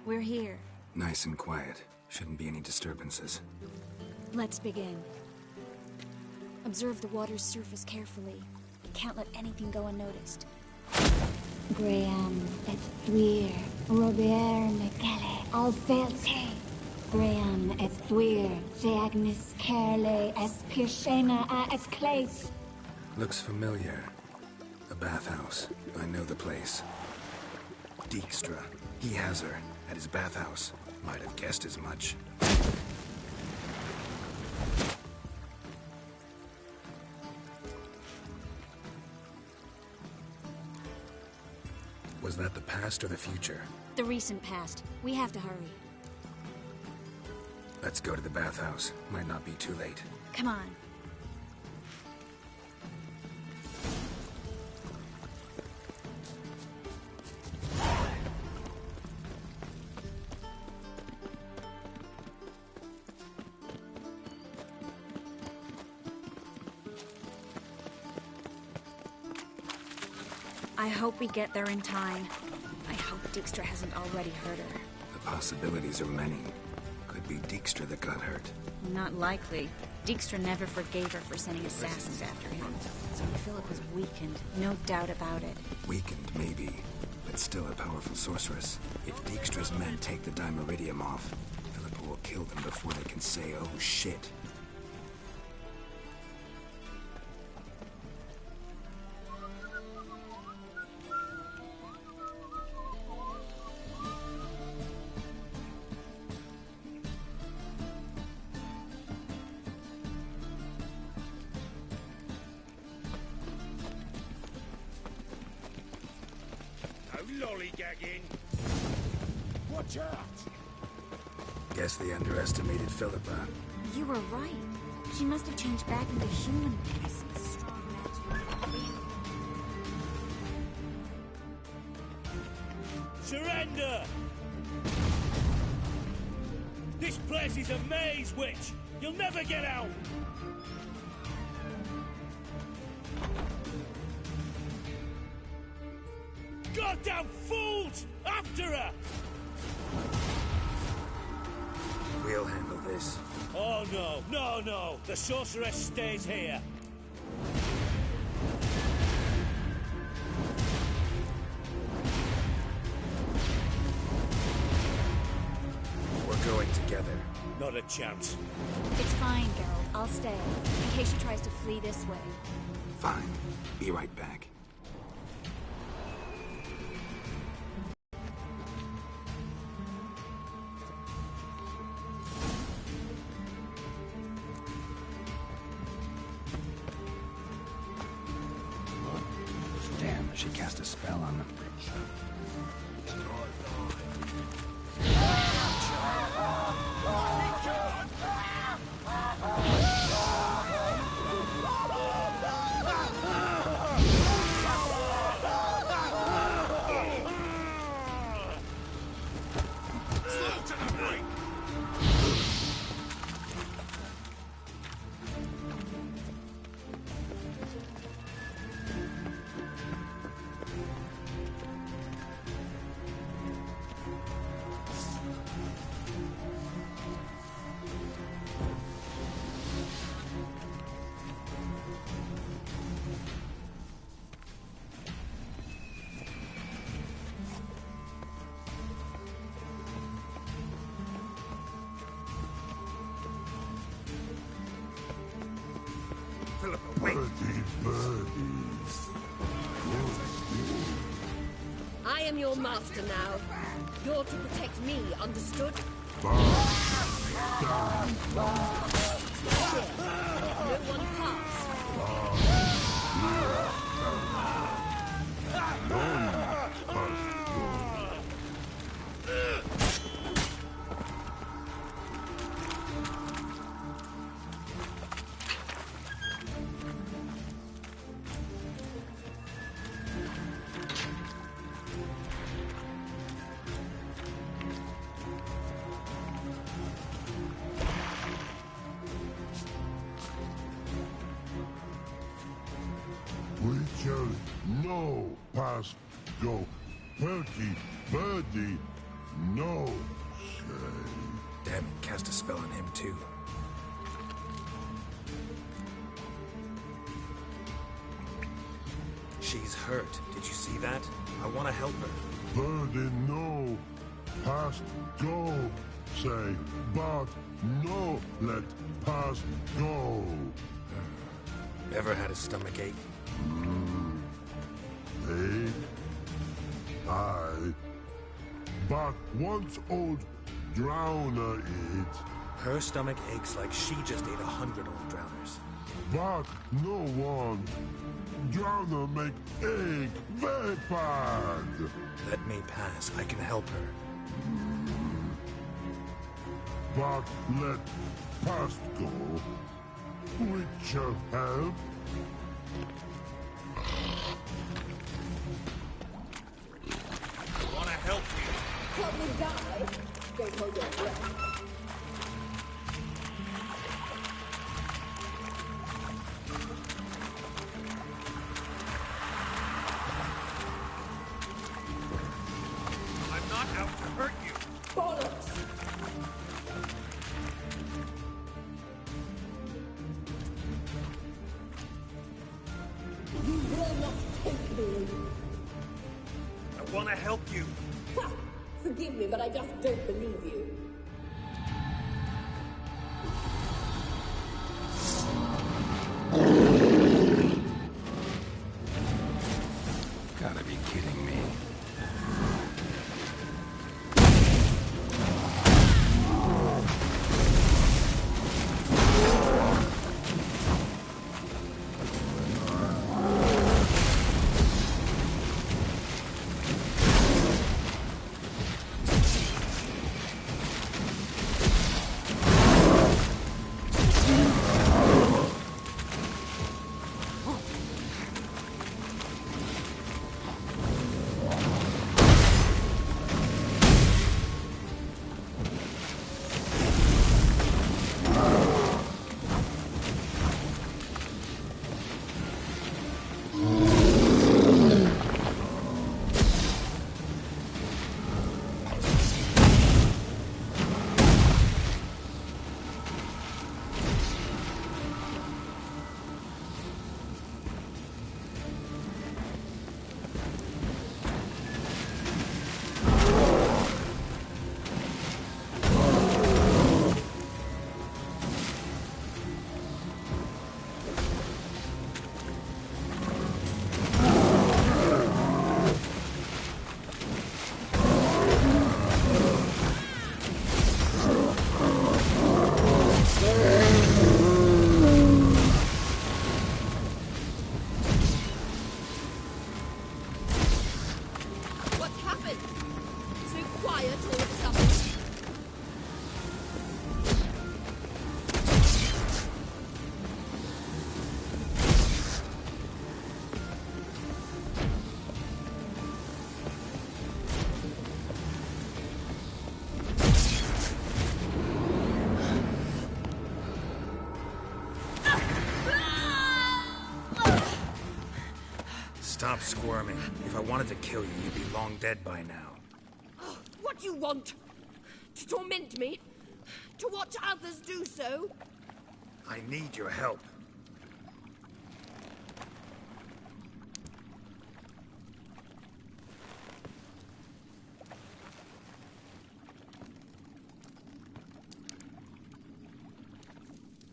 We're here. Nice and quiet. Shouldn't be any disturbances. Let's begin. Observe the water's surface carefully. You can't let anything go unnoticed. Graham et thuir, Robert Mekele, Alfelte. Graham et thuir, Deagnis Kerle, es Pirshena a et Clace. Looks familiar. A bathhouse. I know the place. Dijkstra. He has her. At his bathhouse. Might have guessed as much. Was that the past or the future? The recent past. We have to hurry. Let's go to the bathhouse. Might not be too late. Come on. I hope we get there in time. I hope Dijkstra hasn't already hurt her. The possibilities are many. Could be Dijkstra that got hurt. Not likely. Dijkstra never forgave her for sending assassins after him. So Philip was weakened, no doubt about it. Weakened, maybe, but still a powerful sorceress. If Dijkstra's men take the Dimeridium off, Philippa will kill them before they can say, oh shit. Lollygagging. Watch out! Guess they underestimated Philippa. You were right. She must have changed back into human pieces. Surrender! This place is a maze, witch! You'll never get out! Goddamn fools! After her! We'll handle this. Oh no, no, no! The sorceress stays here! We're going together. Not a chance. It's fine, Geralt. I'll stay, in case she tries to flee this way. Fine. Be right back. Damn, she cast a spell on them. I am your master now. You're to protect me, understood? No one pass. We shall no past go. Perky, birdie, no say. Damn it, cast a spell on him too. She's hurt. Did you see that? I want to help her. Birdie, no. Past go, say. But no, let past go. Ever had a stomach ache? Ache? Aye. But once old drowner eat. Her stomach aches like she just ate 100 old drowners. But no one. Drowner make egg very bad. Let me pass. I can help her. But let past go. Which shall help. I want to help you. Help me die. Don't hold your breath. I'm not out to hurt you. Bollocks! You will not take me. I want to help you. Ha! Forgive me, but I just don't believe you. Gotta be kidding me. What's happened? So quiet all of a sudden. Stop squirming. If I wanted to kill you, you'd be long dead by now. What do you want? To torment me? To watch others do so? I need your help.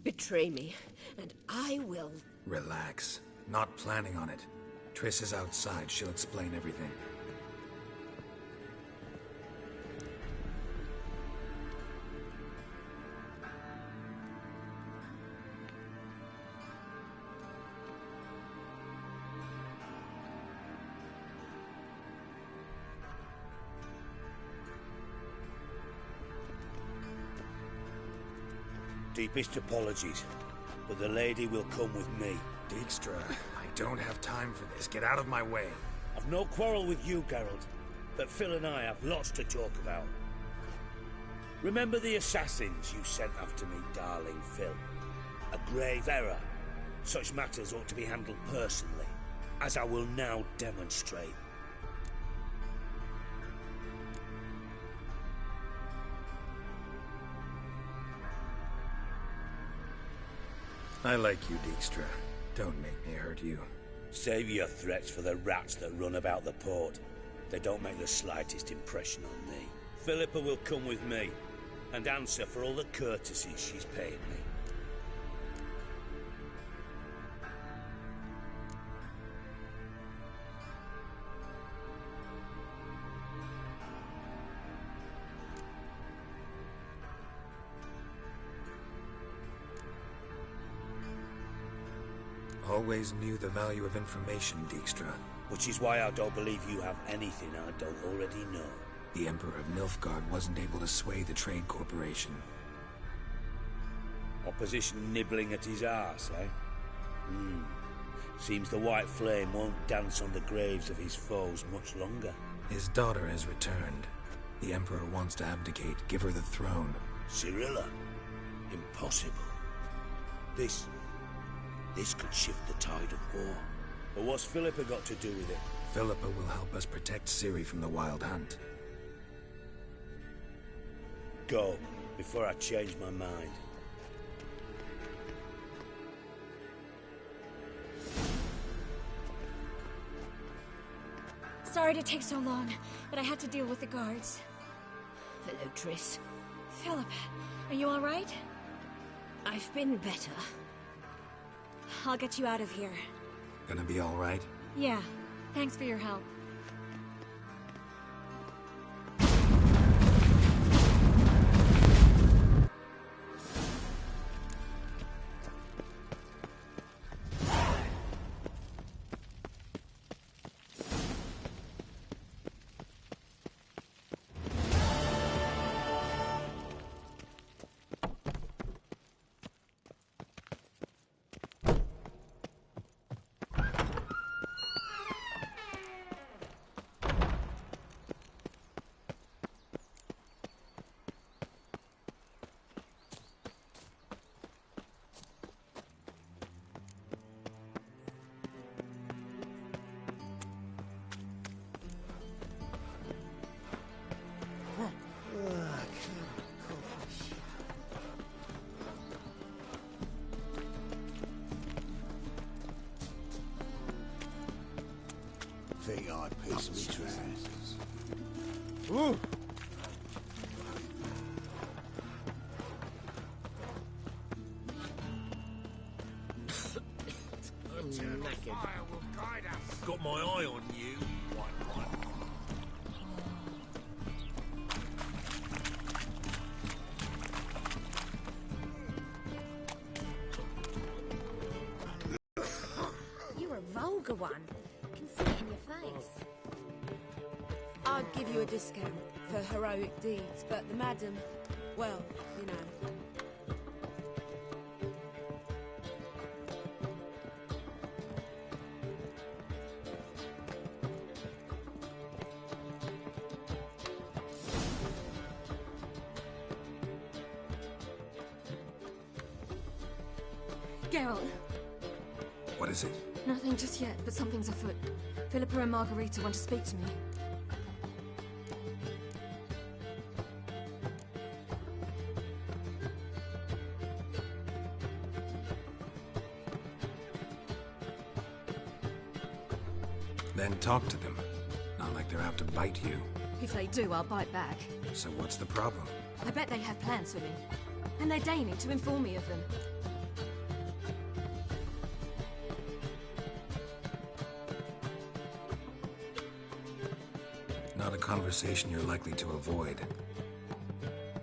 Betray me, and I will. Relax. Not planning on it. Triss is outside. She'll explain everything. Deepest apologies, but the lady will come with me. Dijkstra, I don't have time for this. Get out of my way. I've no quarrel with you, Geralt, but Phil and I have lots to talk about. Remember the assassins you sent after me, darling Phil? A grave error. Such matters ought to be handled personally, as I will now demonstrate. I like you, Dijkstra. Don't make me hurt you. Save your threats for the rats that run about the port. They don't make the slightest impression on me. Philippa will come with me and answer for all the courtesies she's paid me. Always knew the value of information, Dijkstra. Which is why I don't believe you have anything I don't already know. The Emperor of Nilfgaard wasn't able to sway the Trade Corporation. Opposition nibbling at his arse, eh? Seems the White Flame won't dance on the graves of his foes much longer. His daughter has returned. The Emperor wants to abdicate, give her the throne. Cirilla? Impossible. This could shift the tide of war. But what's Philippa got to do with it? Philippa will help us protect Ciri from the Wild Hunt. Go, before I change my mind. Sorry to take so long, but I had to deal with the guards. Hello, Triss. Philippa, are you all right? I've been better. I'll get you out of here. Gonna be all right? Yeah, thanks for your help. Think I'd piss me trousers. Ooh. I'm knackered. Got my eye on you. You're a vulgar one. I can see it in your face. I'd give you a discount for heroic deeds, but the madam, well, you know. Geralt, What is it? nothing just yet, but something's afoot. Philippa and Margarita want to speak to me. Then talk to them. Not like they're out to bite you. If they do, I'll bite back. So what's the problem? I bet they have plans for me. And they're deigning to inform me of them. Not a conversation you're likely to avoid.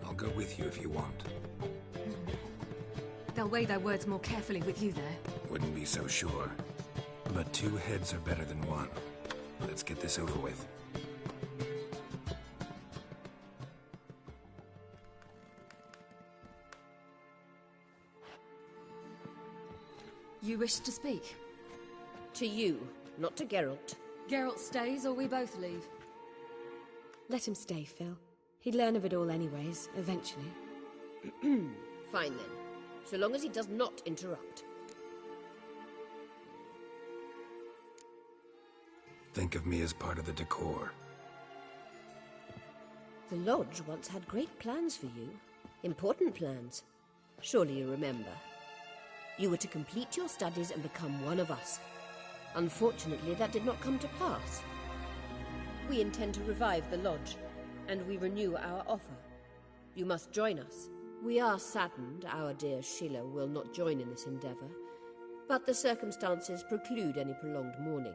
I'll go with you if you want. They'll weigh their words more carefully with you there. Wouldn't be so sure. But two heads are better than one. Let's get this over with. You wish to speak? To you, not to Geralt. Geralt stays or we both leave? Let him stay, Phil. He'd learn of it all anyways, eventually. Fine then. So long as he does not interrupt. Think of me as part of the decor. The Lodge once had great plans for you. Important plans. Surely you remember. You were to complete your studies and become one of us. Unfortunately, that did not come to pass. We intend to revive the Lodge, and we renew our offer. You must join us. We are saddened our dear Sheila will not join in this endeavor, but the circumstances preclude any prolonged mourning.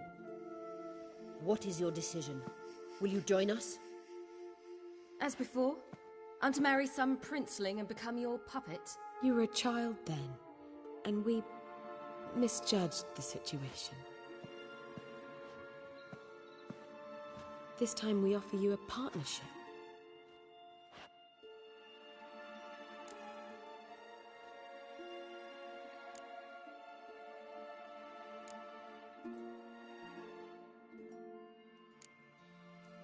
What is your decision? Will you join us? As before, I'm to marry some princeling and become your puppet. You were a child then, and we misjudged the situation. This time we offer you a partnership.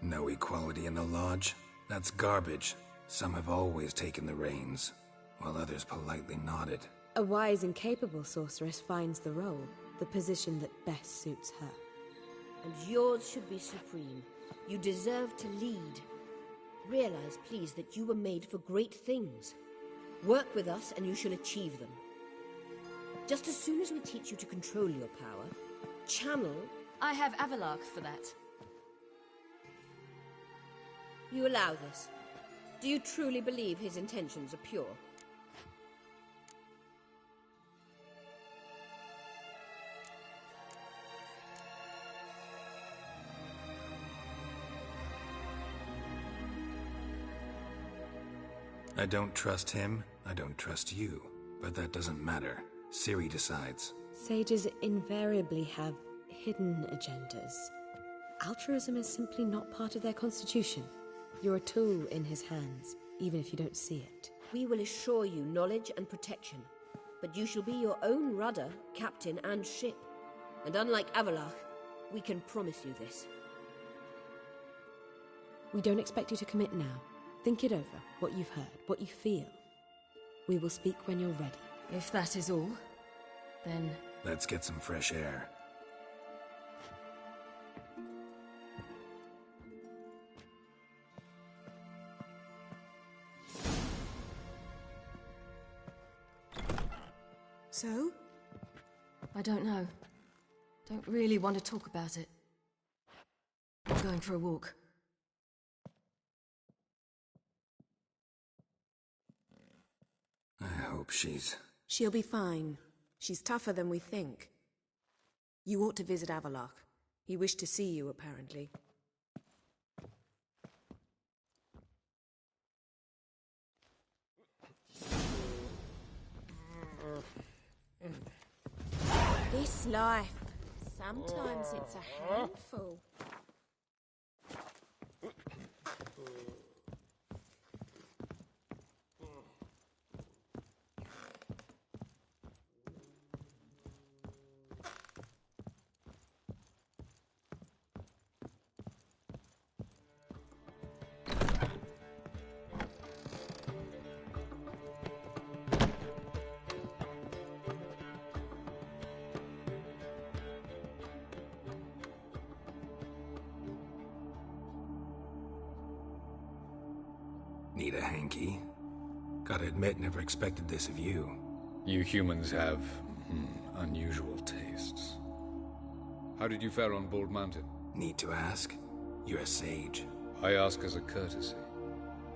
No equality in the Lodge? That's garbage. Some have always taken the reins, while others politely nodded. A wise and capable sorceress finds the role, the position that best suits her. And yours should be supreme. You deserve to lead. Realize, please, that you were made for great things. Work with us and you shall achieve them. Just as soon as we teach you to control your power, channel... I have Avalark for that. You allow this. Do you truly believe his intentions are pure? I don't trust him, I don't trust you. But that doesn't matter. Ciri decides. Sages invariably have hidden agendas. Altruism is simply not part of their constitution. You're a tool in his hands, even if you don't see it. We will assure you knowledge and protection, but you shall be your own rudder, captain, and ship. And unlike Avalark, we can promise you this. We don't expect you to commit now. Think it over, what you've heard, what you feel. We will speak when you're ready. If that is all, then... Let's get some fresh air. So? I don't know. Don't really want to talk about it. I'm going for a walk. I hope she's... She'll be fine. She's tougher than we think. You ought to visit Avalark. He wished to see you, apparently. This life. Sometimes it's a handful. Need a hanky? Gotta admit, never expected this of you. You humans have, unusual tastes. How did you fare on Bald Mountain? Need to ask? You're a sage. I ask as a courtesy.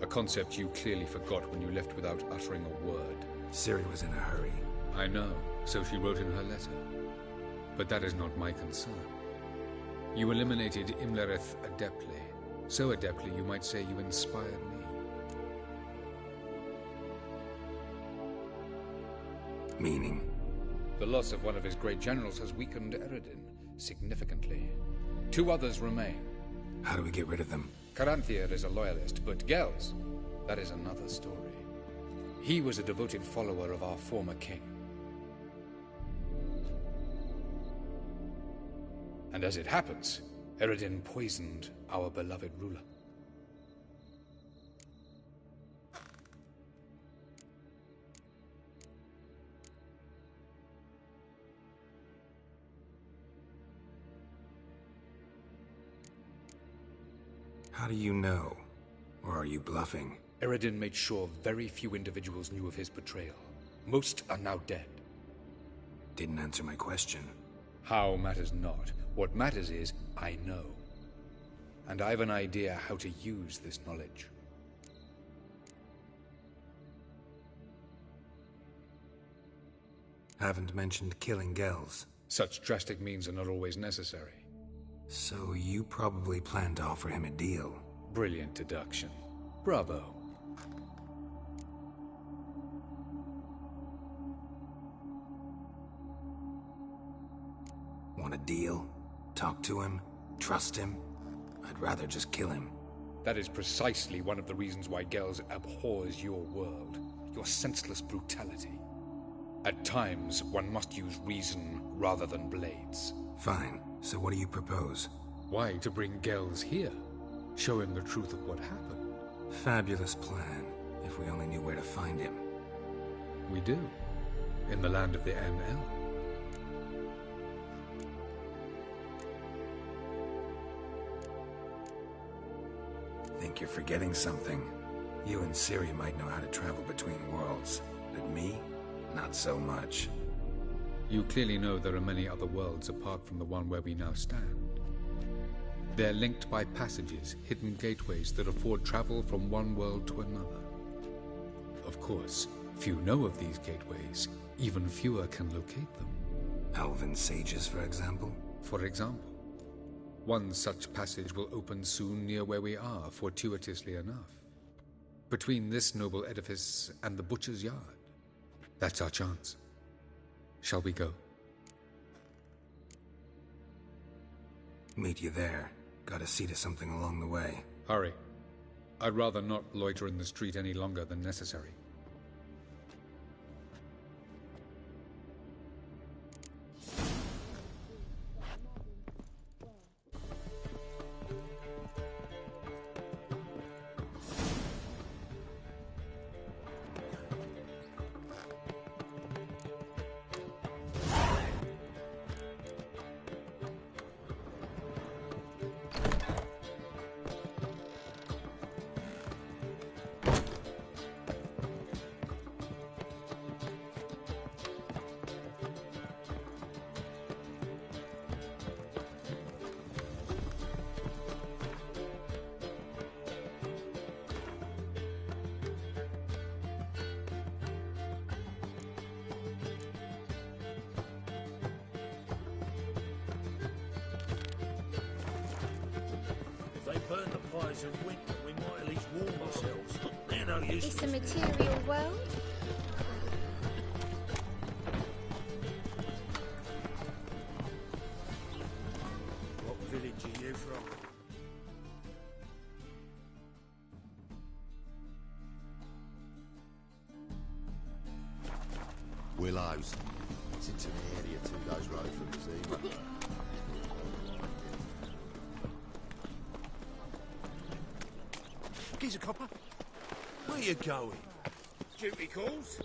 A concept you clearly forgot when you left without uttering a word. Ciri was in a hurry. I know, so she wrote in her letter. But that is not my concern. You eliminated Imlerith adeptly. So adeptly you might say you inspired me. Meaning? The loss of one of his great generals has weakened Eredin significantly. 2 others remain. How do we get rid of them? Caranthir is a loyalist, but Gels, that is another story. He was a devoted follower of our former king. And as it happens, Eredin poisoned our beloved ruler. How do you know? Or are you bluffing? Eredin made sure very few individuals knew of his betrayal. Most are now dead. Didn't answer my question. How matters not. What matters is, I know. And I've an idea how to use this knowledge. Haven't mentioned killing Gels. Such drastic means are not always necessary. So you probably plan to offer him a deal. Brilliant deduction. Bravo. Want a deal? Talk to him? Trust him? I'd rather just kill him. That is precisely one of the reasons why Gels abhors your world. Your senseless brutality. At times, one must use reason rather than blades. Fine. So what do you propose? Why to bring Gels here? Show him the truth of what happened. Fabulous plan, if we only knew where to find him. We do. In the land of the NL. Think you're forgetting something. You and Ciri might know how to travel between worlds, but me? Not so much. You clearly know there are many other worlds apart from the one where we now stand. They're linked by passages, hidden gateways that afford travel from one world to another. Of course, few know of these gateways. Even fewer can locate them. Elven sages, for example? For example. One such passage will open soon near where we are, fortuitously enough. Between this noble edifice and the butcher's yard. That's our chance. Shall we go? Meet you there. Gotta see to something along the way. Hurry. I'd rather not loiter in the street any longer than necessary. Burn the fires of winter, we might at least warm ourselves. They're no use. It's a material world. What village are you from? Willows. It's into the area 2 days' road from Zima. Geezer copper, where you going? Duty calls.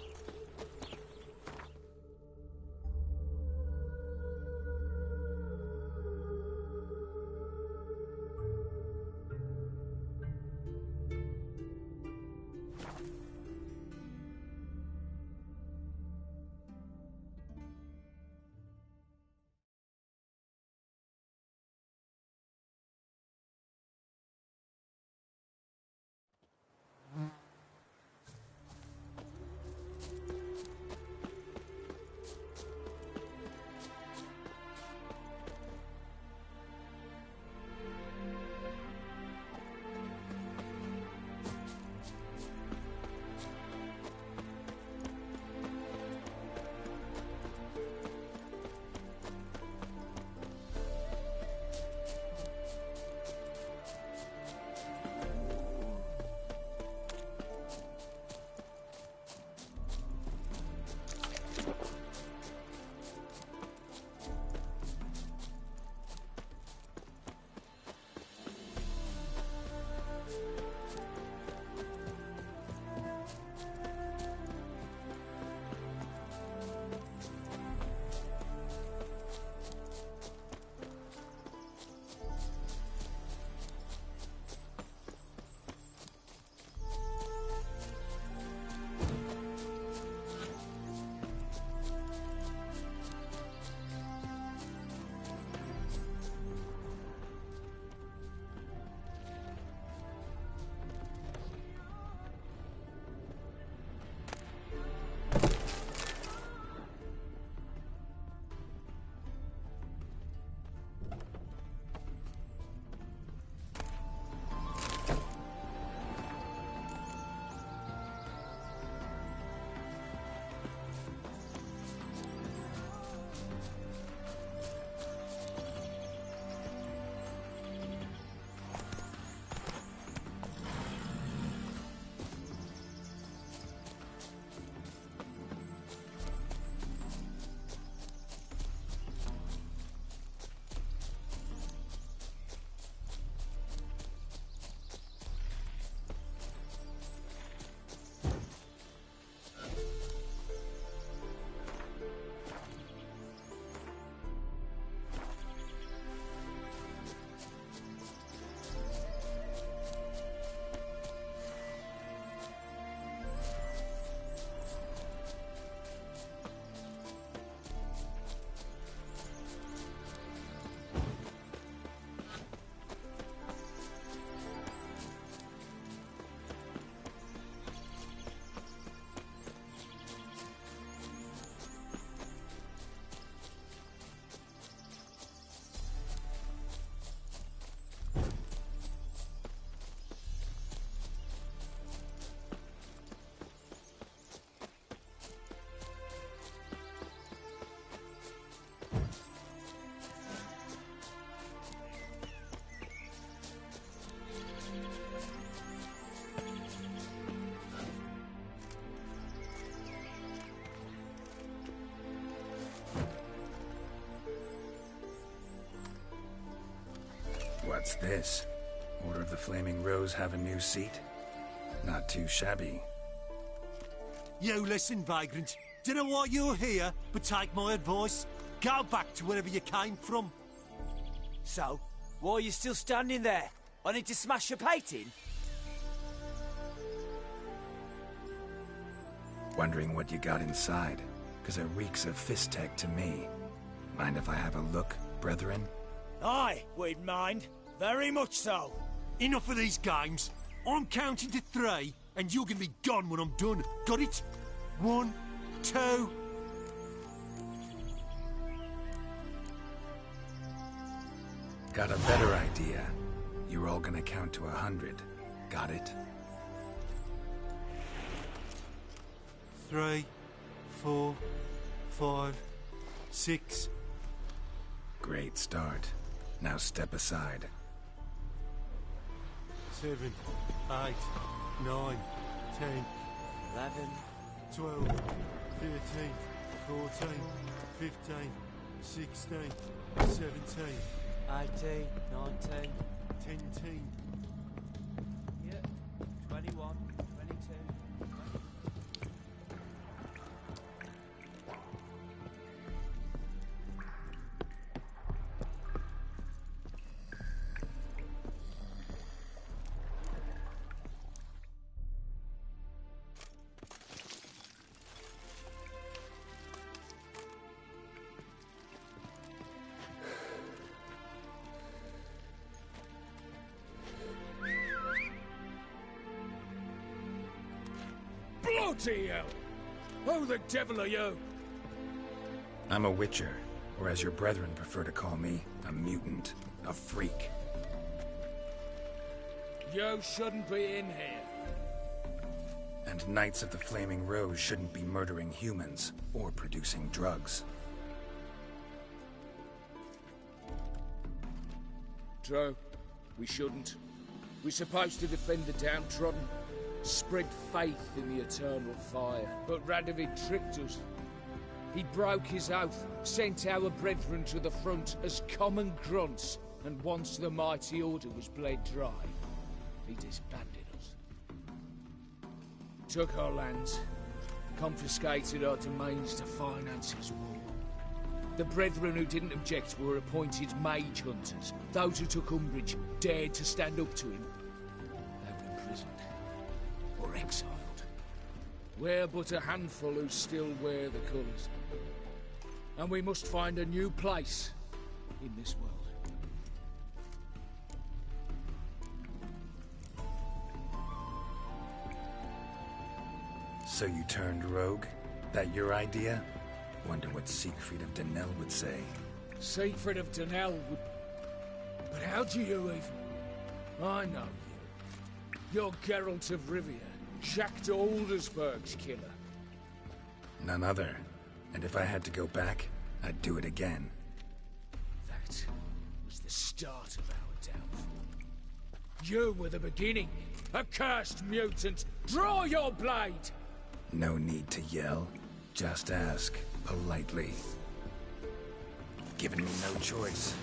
What's this? Order of the Flaming Rose have a new seat? Not too shabby. You listen, vagrant. Dunno why you're here, but take my advice. Go back to wherever you came from. So, why are you still standing there? I need to smash your painting? Wondering what you got inside? Because it reeks of Fistech to me. Mind if I have a look, brethren? Aye, we'd mind. Very much so. Enough of these games. I'm counting to 3, and you're gonna be gone when I'm done. Got it? 1, 2... Got a better idea. You're all gonna count to 100. Got it? 3, 4, 5, 6. Great start. Now step aside. 7, 8, 9, 10, 11, 12, 13, 14, 15, 16, 17, 18, 19, 10. Yeah, 21, 22. Bloody hell! Who the devil are you? I'm a Witcher, or as your brethren prefer to call me, a mutant, a freak. You shouldn't be in here. And Knights of the Flaming Rose shouldn't be murdering humans, or producing drugs. True. We shouldn't. We're supposed to defend the downtrodden, spread faith in the eternal fire. But Radovid tricked us. He broke his oath, sent our brethren to the front as common grunts, and once the mighty order was bled dry, he disbanded us. Took our lands, confiscated our domains to finance his war. The brethren who didn't object were appointed mage hunters. Those who took umbrage dared to stand up to him. They were imprisoned or exiled. We're but a handful who still wear the colours. And we must find a new place in this world. So you turned rogue? That your idea? Wonder what Siegfried of Denel would say. Siegfried of Denel would... But how do you even... I know you. You're Geralt of Rivia, Jacques de Aldersberg's killer. None other. And if I had to go back, I'd do it again. That was the start of our downfall. You were the beginning. Accursed mutant! Draw your blade! No need to yell. Just ask, politely. Given me no choice.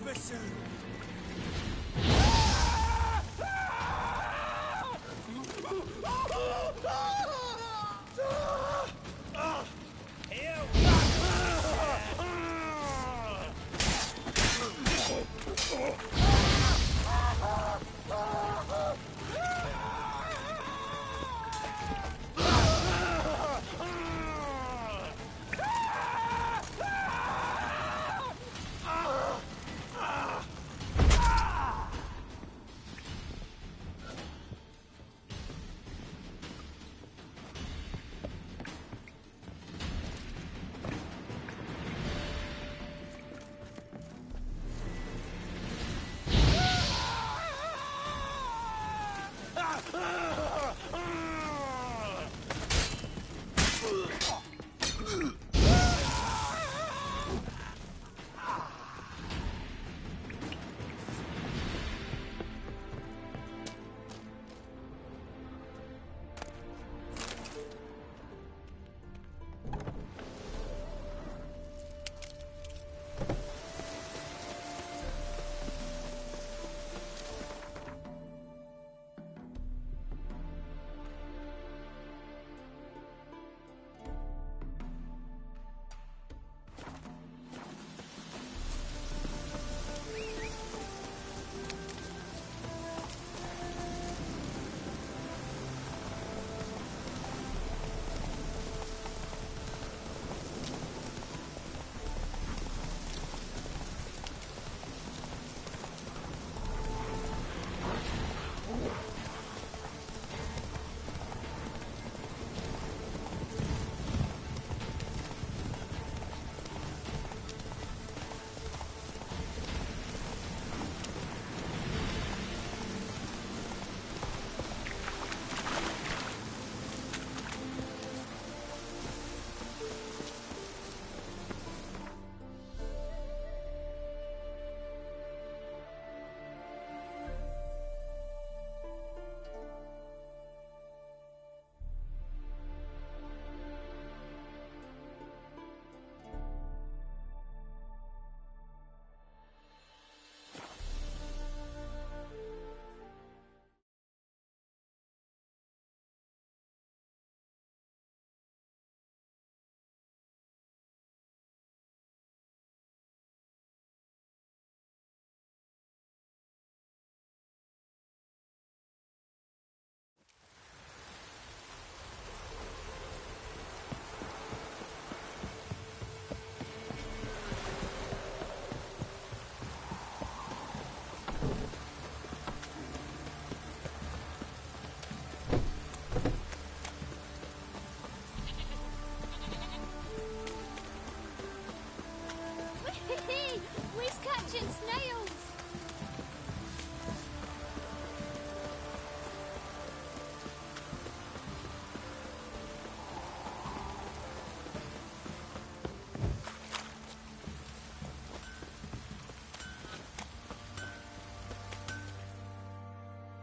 over soon.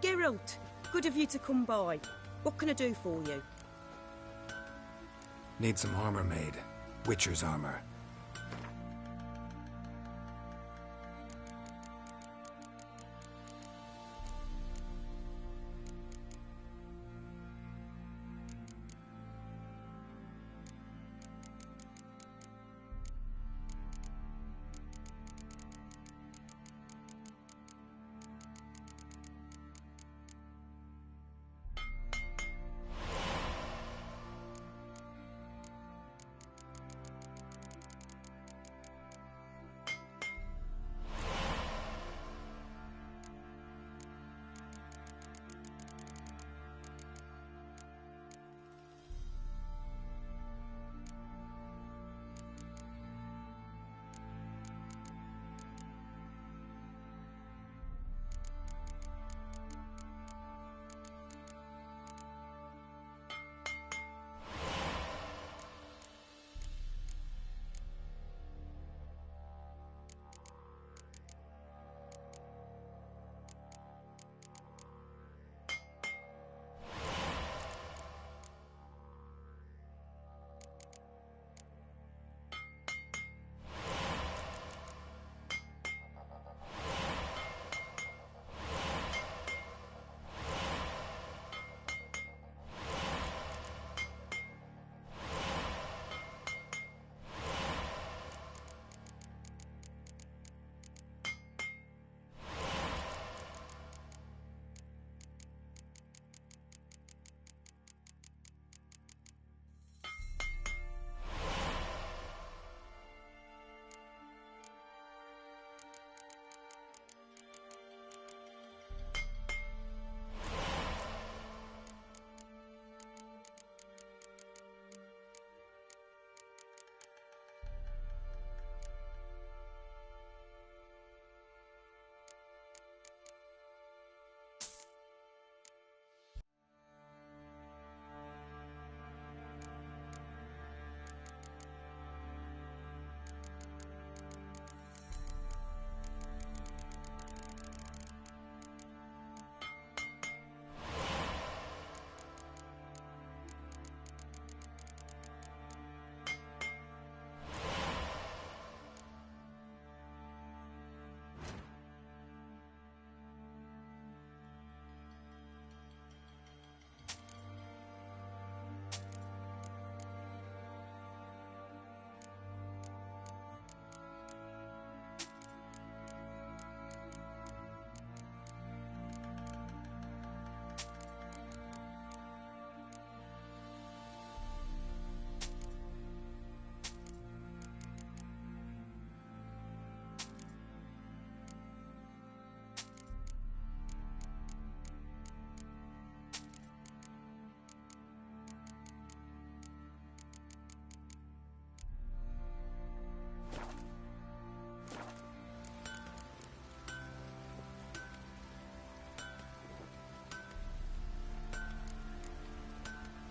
Geralt, good of you to come by. What can I do for you? Need some armor made. Witcher's armor.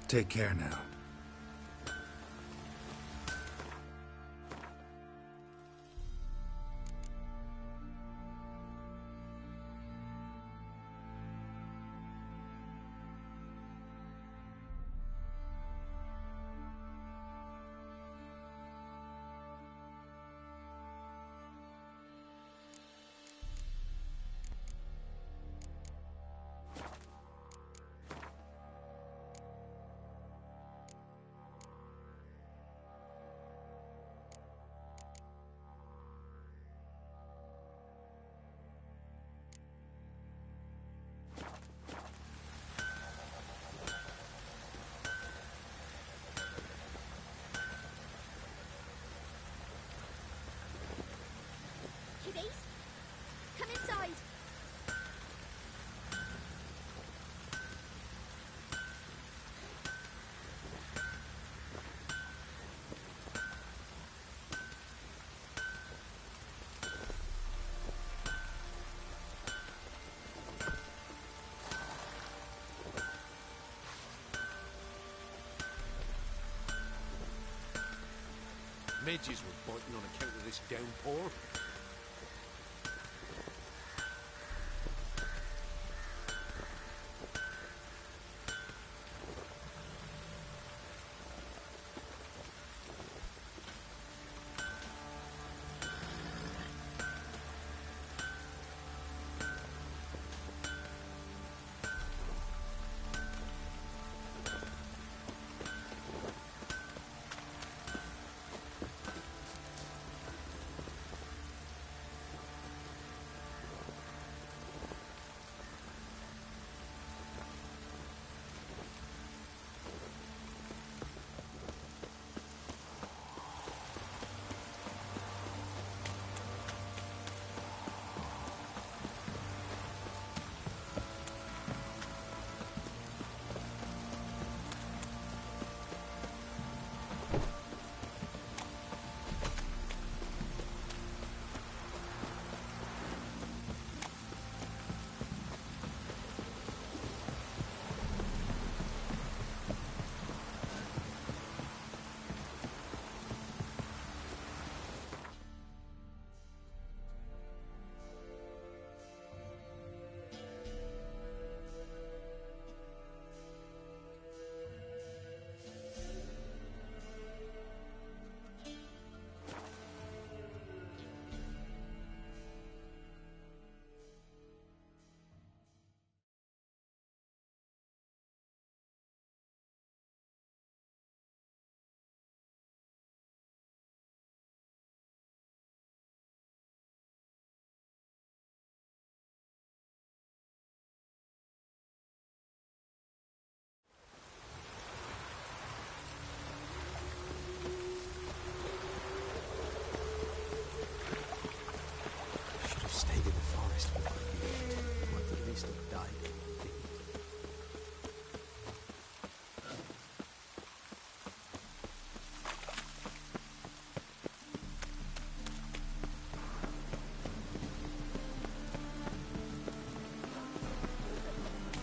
Take care now. Kiddies, come inside. Midges were biting on account of this downpour.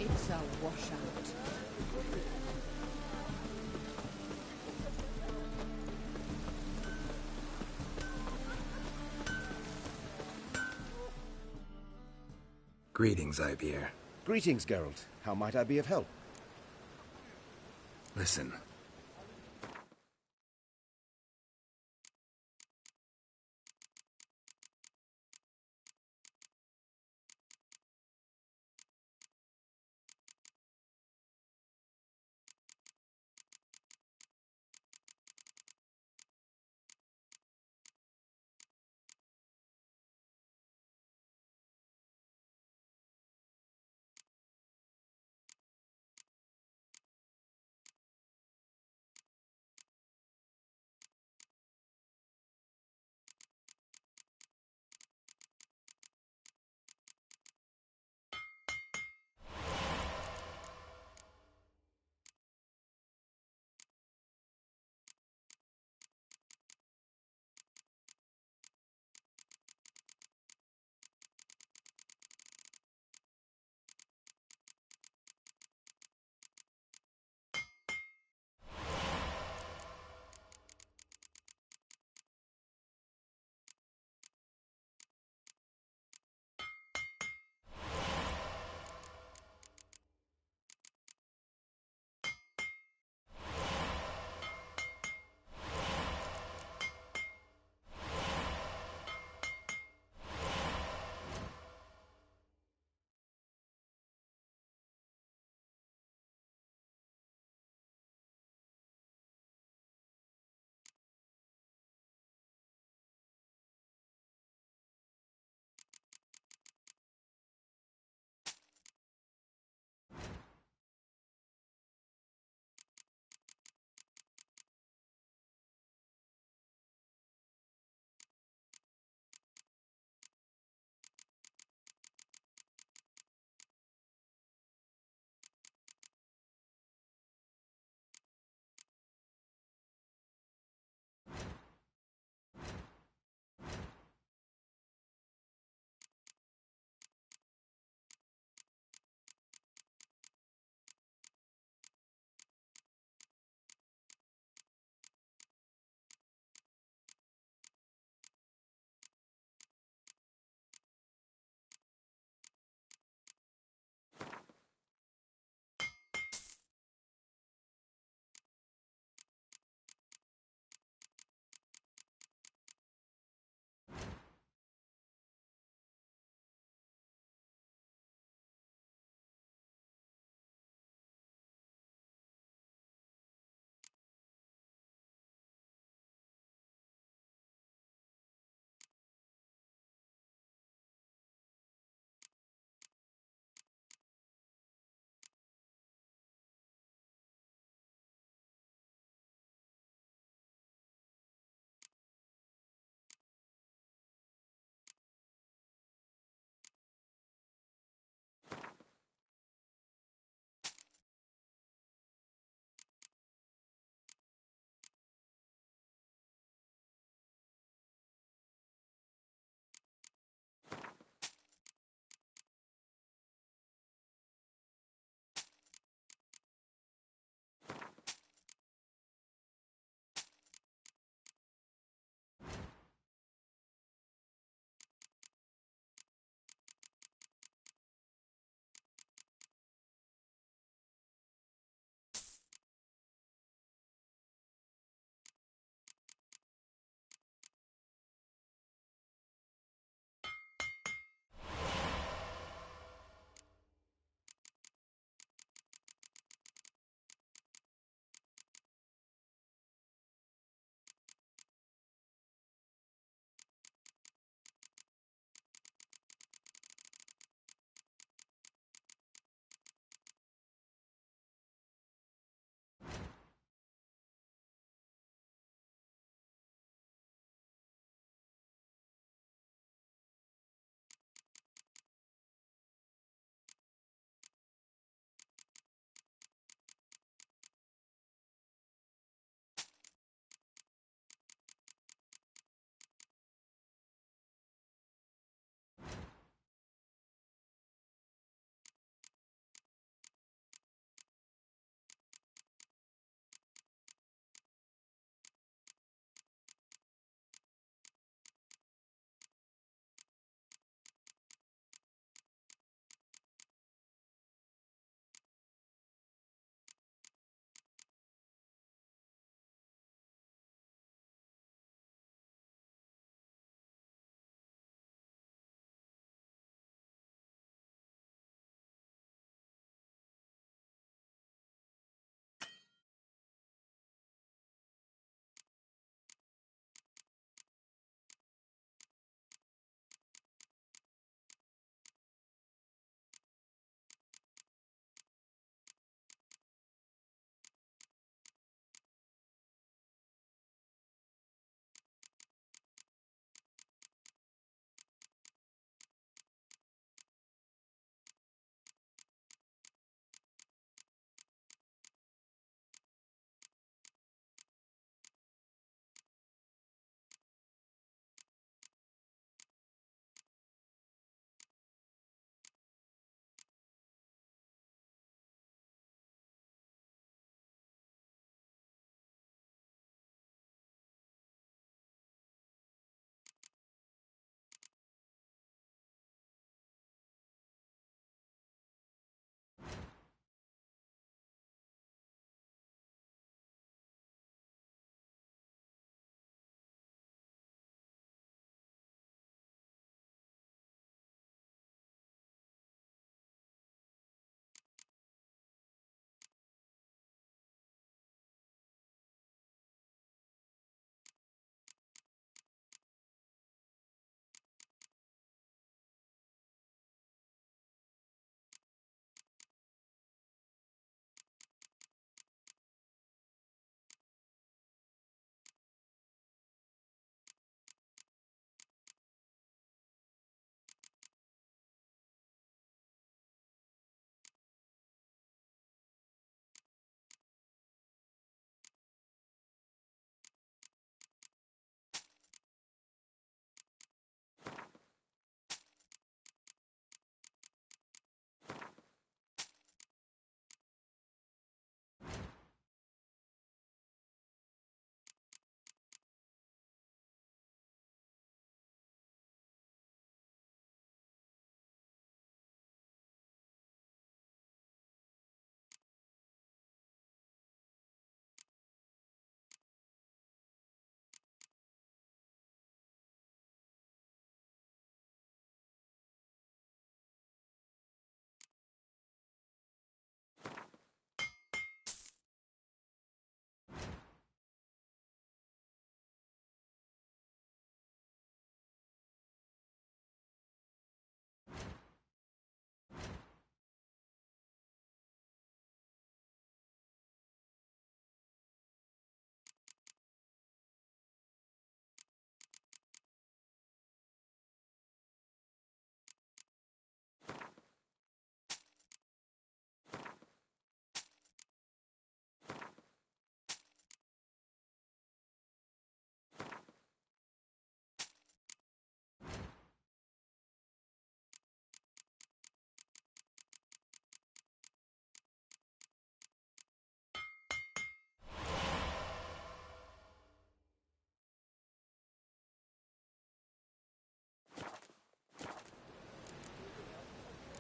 It's a washout. Greetings, Ibeer. Greetings, Geralt. How might I be of help? Listen,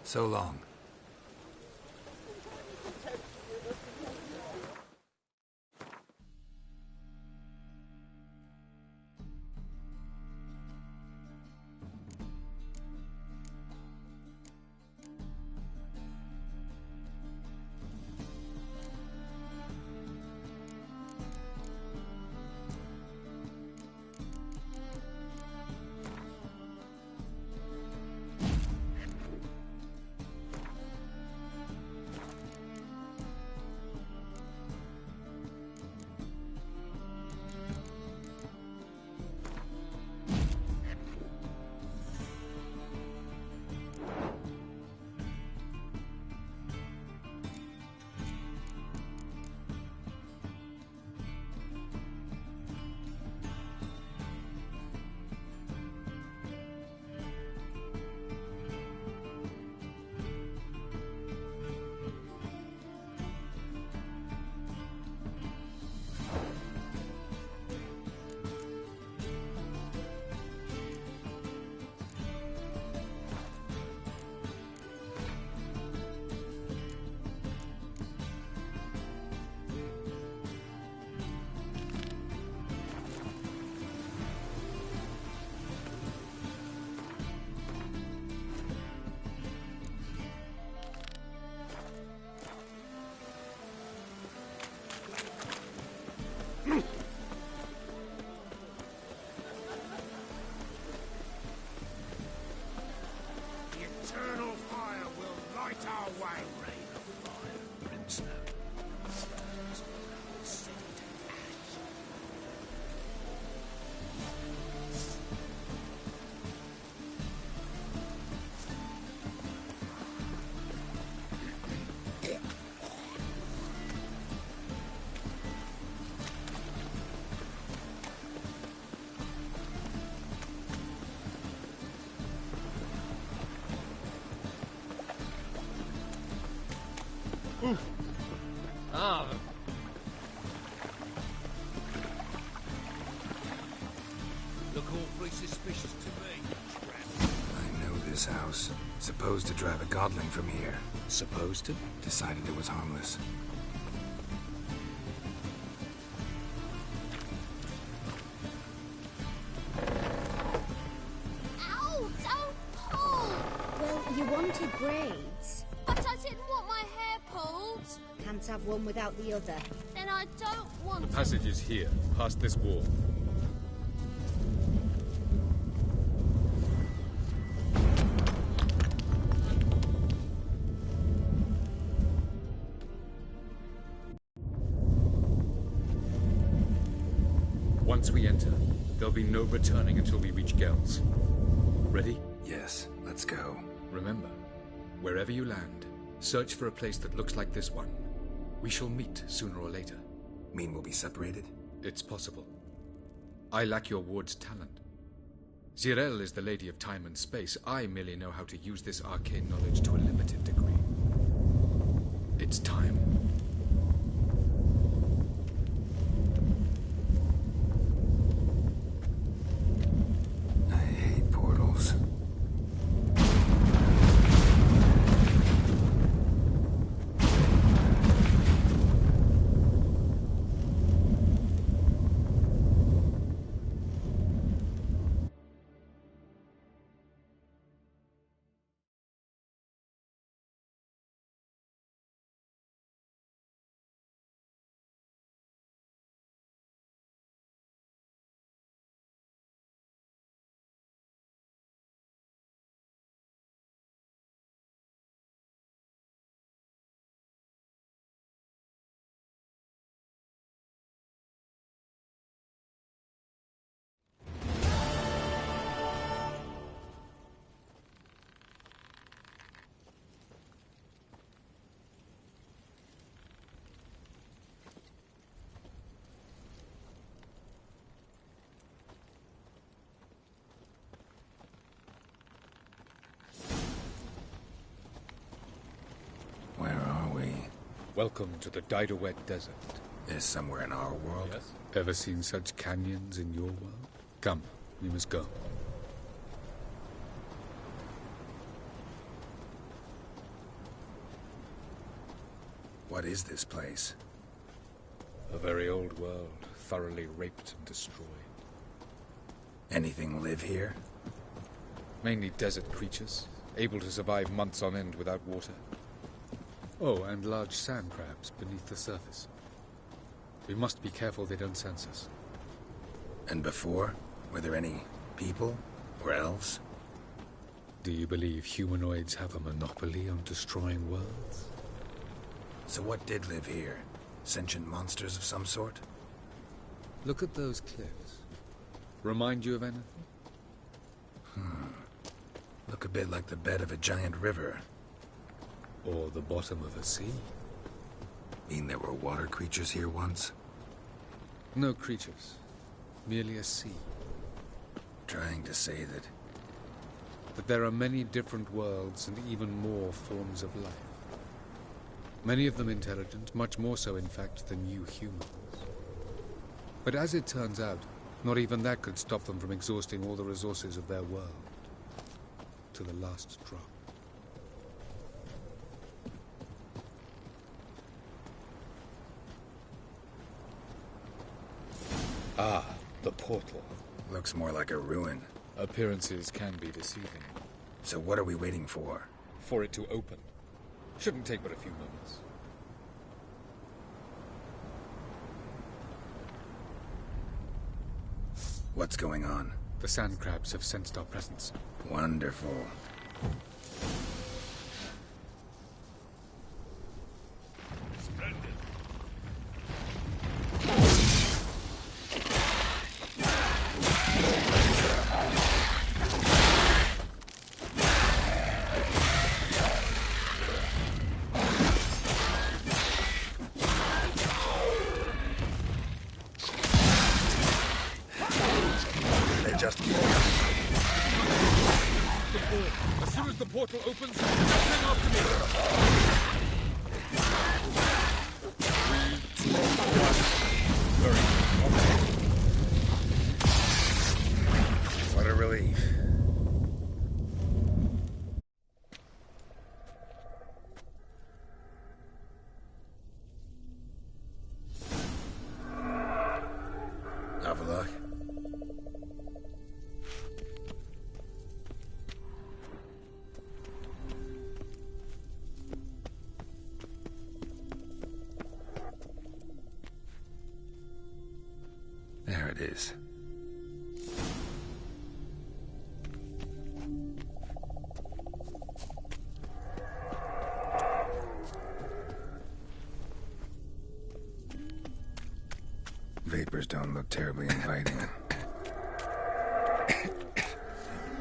So long. Ah. Look awfully suspicious to me. I know this house. Supposed to drive a godling from here. Supposed to? Decided it was harmless. Ow! Don't pull! Well, you wanted braids. But I didn't want my hair pulled. Can't have one without the other. Then I don't want The passage is here, past this wall. Once we enter, there'll be no returning until we reach Gells. Ready? Yes, let's go. Remember, wherever you land, search for a place that looks like this one. We shall meet sooner or later. Mean we'll be separated? It's possible. I lack your ward's talent. Zirel is the lady of time and space. I merely know how to use this arcane knowledge to a limited degree. It's time. I hate portals. Welcome to the Didowet Desert. Is somewhere in our world? Yes. Ever seen such canyons in your world? Come, we must go. What is this place? A very old world, thoroughly raped and destroyed. Anything live here? Mainly desert creatures, able to survive months on end without water. Oh, and large sand crabs beneath the surface. We must be careful they don't sense us. And before? Were there any people? Or elves? Do you believe humanoids have a monopoly on destroying worlds? So what did live here? Sentient monsters of some sort? Look at those cliffs. Remind you of anything? Look a bit like the bed of a giant river. Or the bottom of a sea. Mean there were water creatures here once? No creatures. Merely a sea. Trying to say that... That there are many different worlds and even more forms of life. Many of them intelligent, much more so in fact than you humans. But as it turns out, not even that could stop them from exhausting all the resources of their world. To the last drop. Ah, the portal. Looks more like a ruin. Appearances can be deceiving. So what are we waiting for? For it to open. Shouldn't take but a few moments. What's going on? The sand crabs have sensed our presence. Wonderful. As soon as the portal opens, hang after me! 3, 2, 1. What a relief. Avallac'h? There it is. Vapors don't look terribly inviting.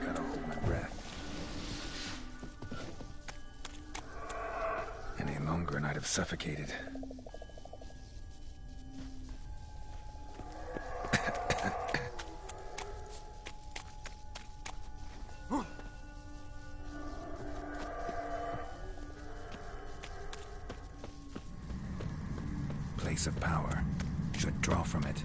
Gotta hold my breath. Any longer and I'd have suffocated. Place of power. Should draw from it.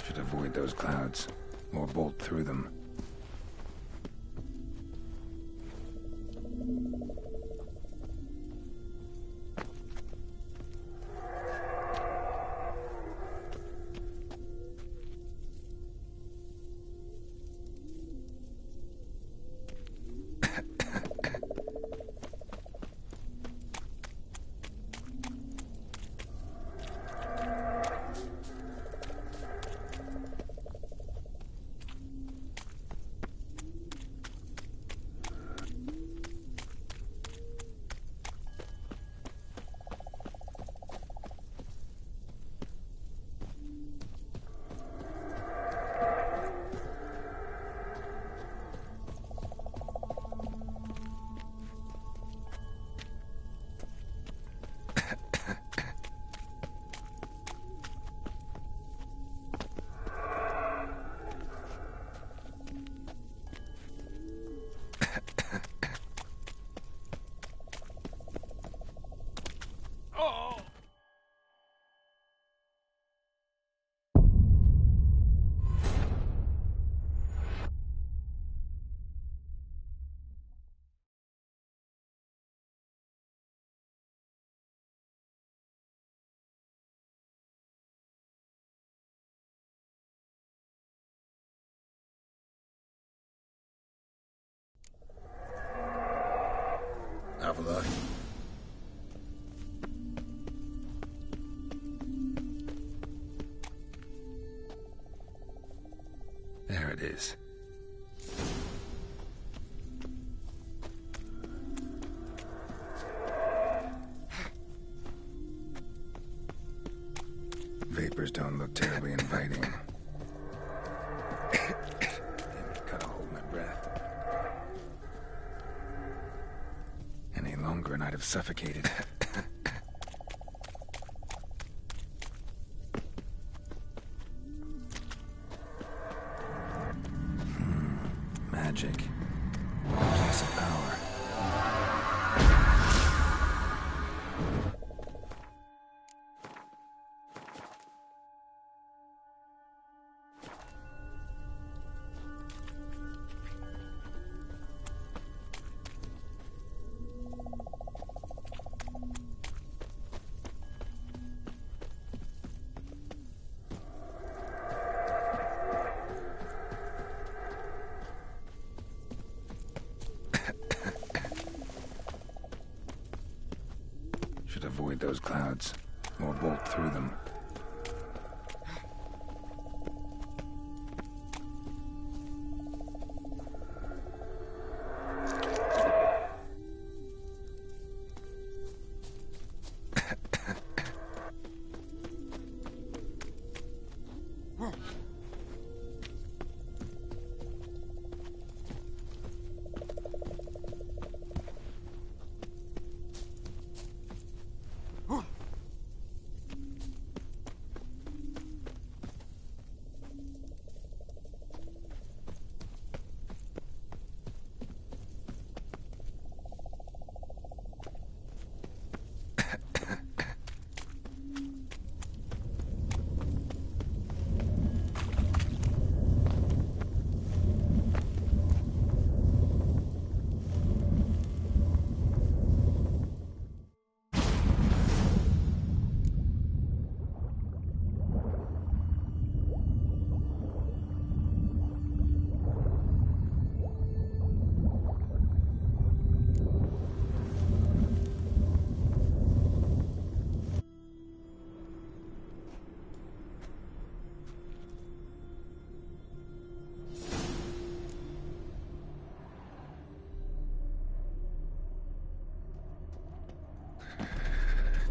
Should avoid those clouds, or bolt through them. it is. Vapors don't look terribly inviting. Damn it, gotta hold my breath. Any longer and I'd have suffocated. Magic. A place of power. Should avoid those clouds, or bolt through them.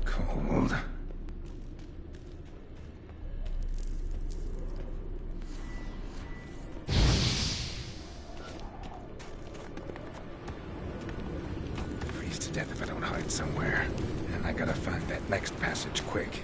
Cold. Freeze to death if I don't hide somewhere. And I gotta find that next passage quick.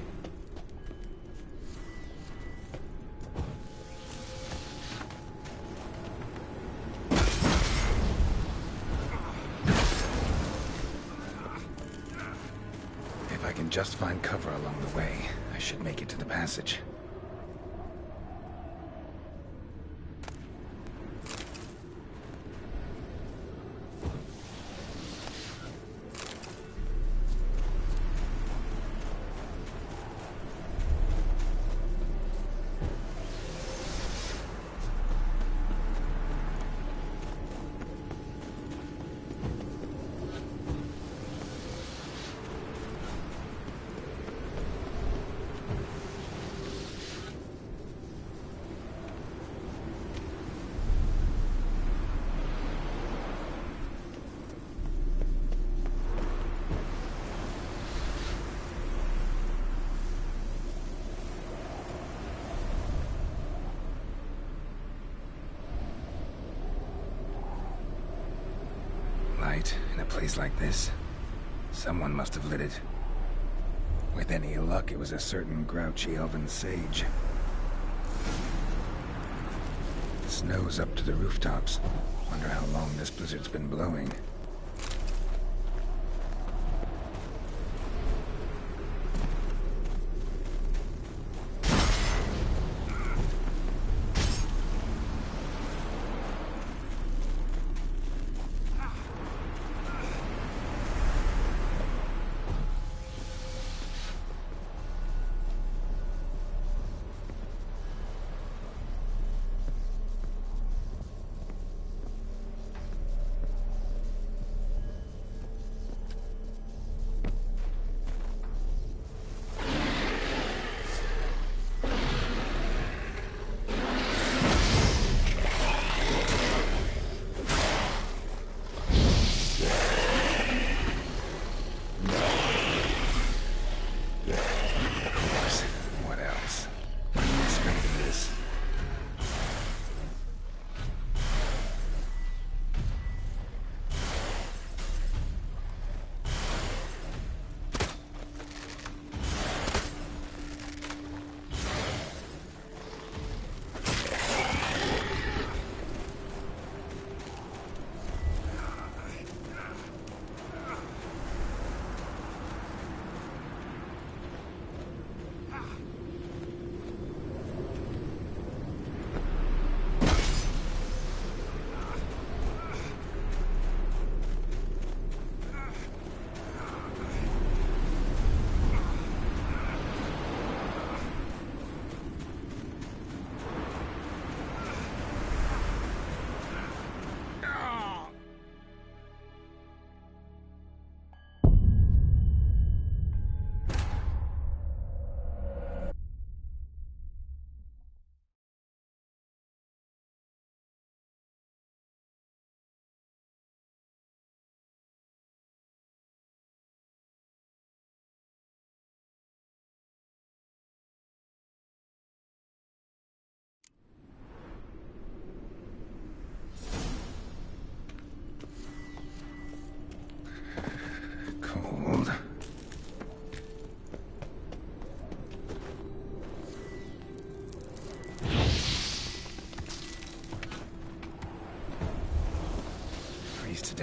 If I can just find cover along the way, I should make it to the passage. Light in a place like this. Someone must have lit it. With any luck, it was a certain grouchy elven sage. The snow's up to the rooftops. Wonder how long this blizzard's been blowing.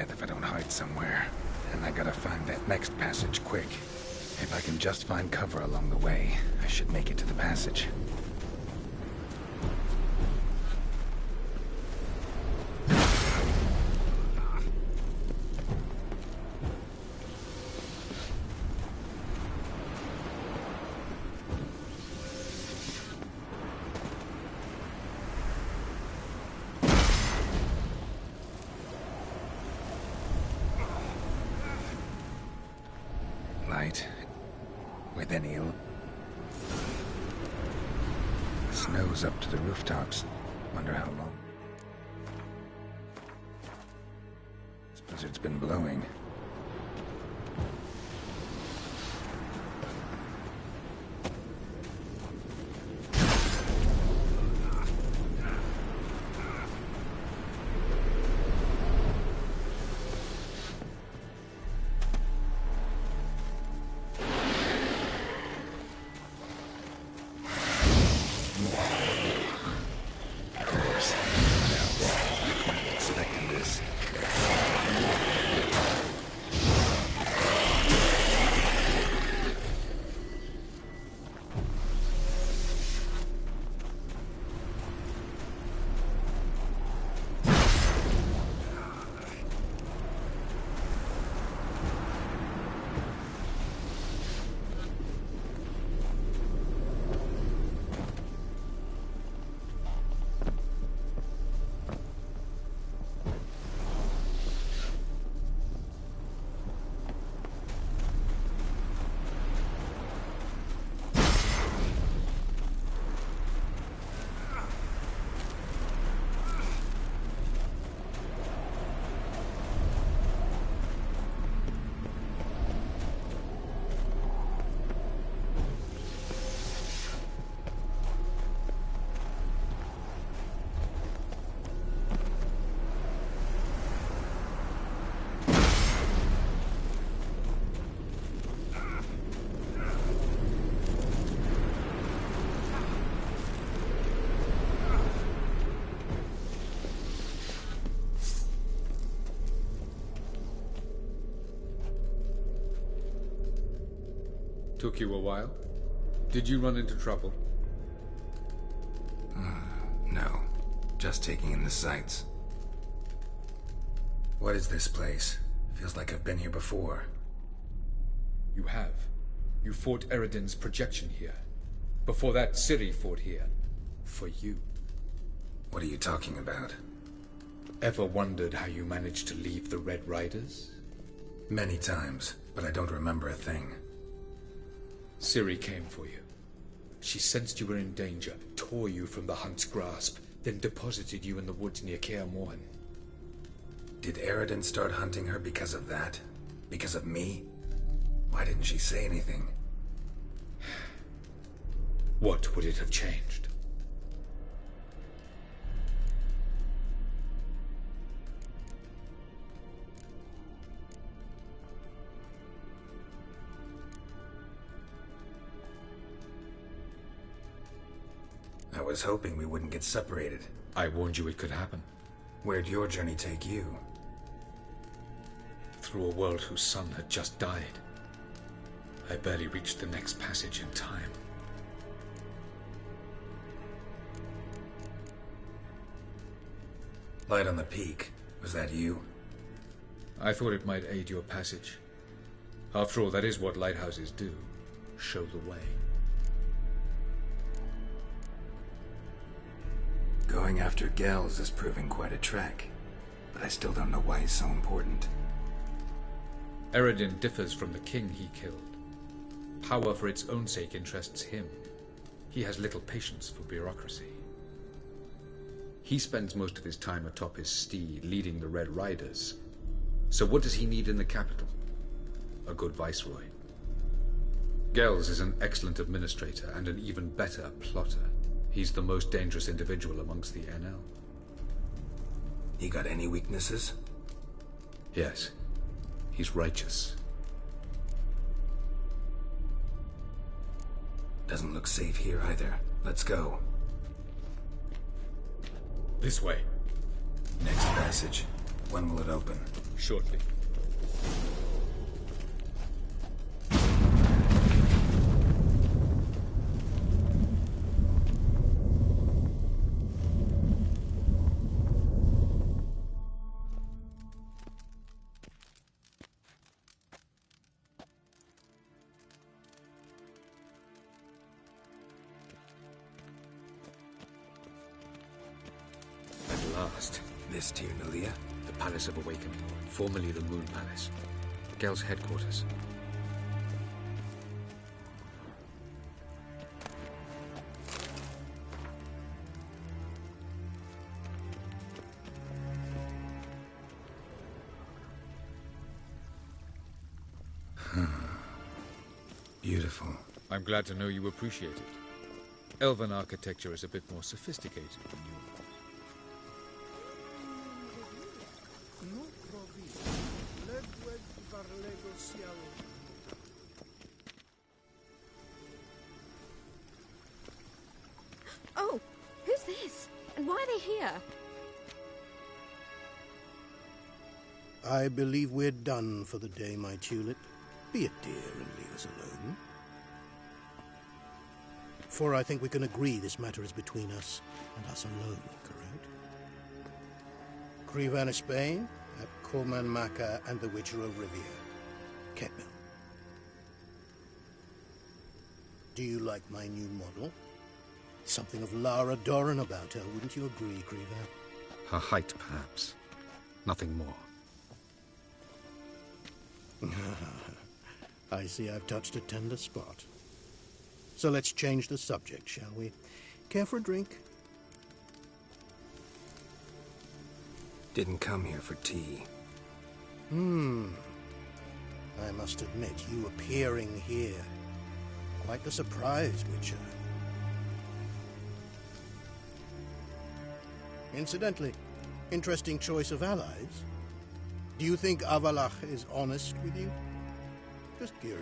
death if I don't hide somewhere. And I gotta find that next passage quick. If I can just find cover along the way, I should make it to the passage. With any snow's up to the rooftops. Wonder how long. This blizzard's been blowing. Took you a while? Did you run into trouble? No. Just taking in the sights. What is this place? Feels like I've been here before. You have. You fought Eredin's projection here. Before that, Ciri fought here. For you. What are you talking about? Ever wondered how you managed to leave the Red Riders? Many times, but I don't remember a thing. Ciri came for you. She sensed you were in danger, tore you from the Hunt's grasp, then deposited you in the woods near Kaer Morhen. Did Eredin start hunting her because of that? Because of me? Why didn't she say anything? What would it have changed? I was hoping we wouldn't get separated. I warned you it could happen. Where'd your journey take you? Through a world whose sun had just died. I barely reached the next passage in time. Light on the peak. Was that you? I thought it might aid your passage. After all, that is what lighthouses do. Show the way. Going after Gels is proving quite a trek, but I still don't know why he's so important. Eredin differs from the king he killed. Power for its own sake interests him. He has little patience for bureaucracy. He spends most of his time atop his steed, leading the Red Riders. So what does he need in the capital? A good viceroy. Gels is an excellent administrator and an even better plotter. He's the most dangerous individual amongst the NL. You got any weaknesses? Yes. He's righteous. Doesn't look safe here either. Let's go. This way. Next passage. When will it open? shortly. At last. This Tyr Nalia? The Palace of Awakening, formerly the Moon Palace. Gel's headquarters. Beautiful. I'm glad to know you appreciate it. Elven architecture is a bit more sophisticated than yours. Oh, who's this? And why are they here? I believe we're done for the day, my tulip. Be a dear and leave us alone. For I think we can agree this matter is between us and us alone, correct? Krivan Spain, at Corman Maka and the Witcher of Rivia. Ketmil. Do you like my new model? Something of Lara Doran about her, wouldn't you agree, Krivan? Her height, perhaps. Nothing more. I see I've touched a tender spot. So let's change the subject, shall we? Care for a drink? Didn't come here for tea. I must admit, you appearing here. Quite the surprise, Witcher. Incidentally, interesting choice of allies. Do you think Avalach is honest with you? Just curious.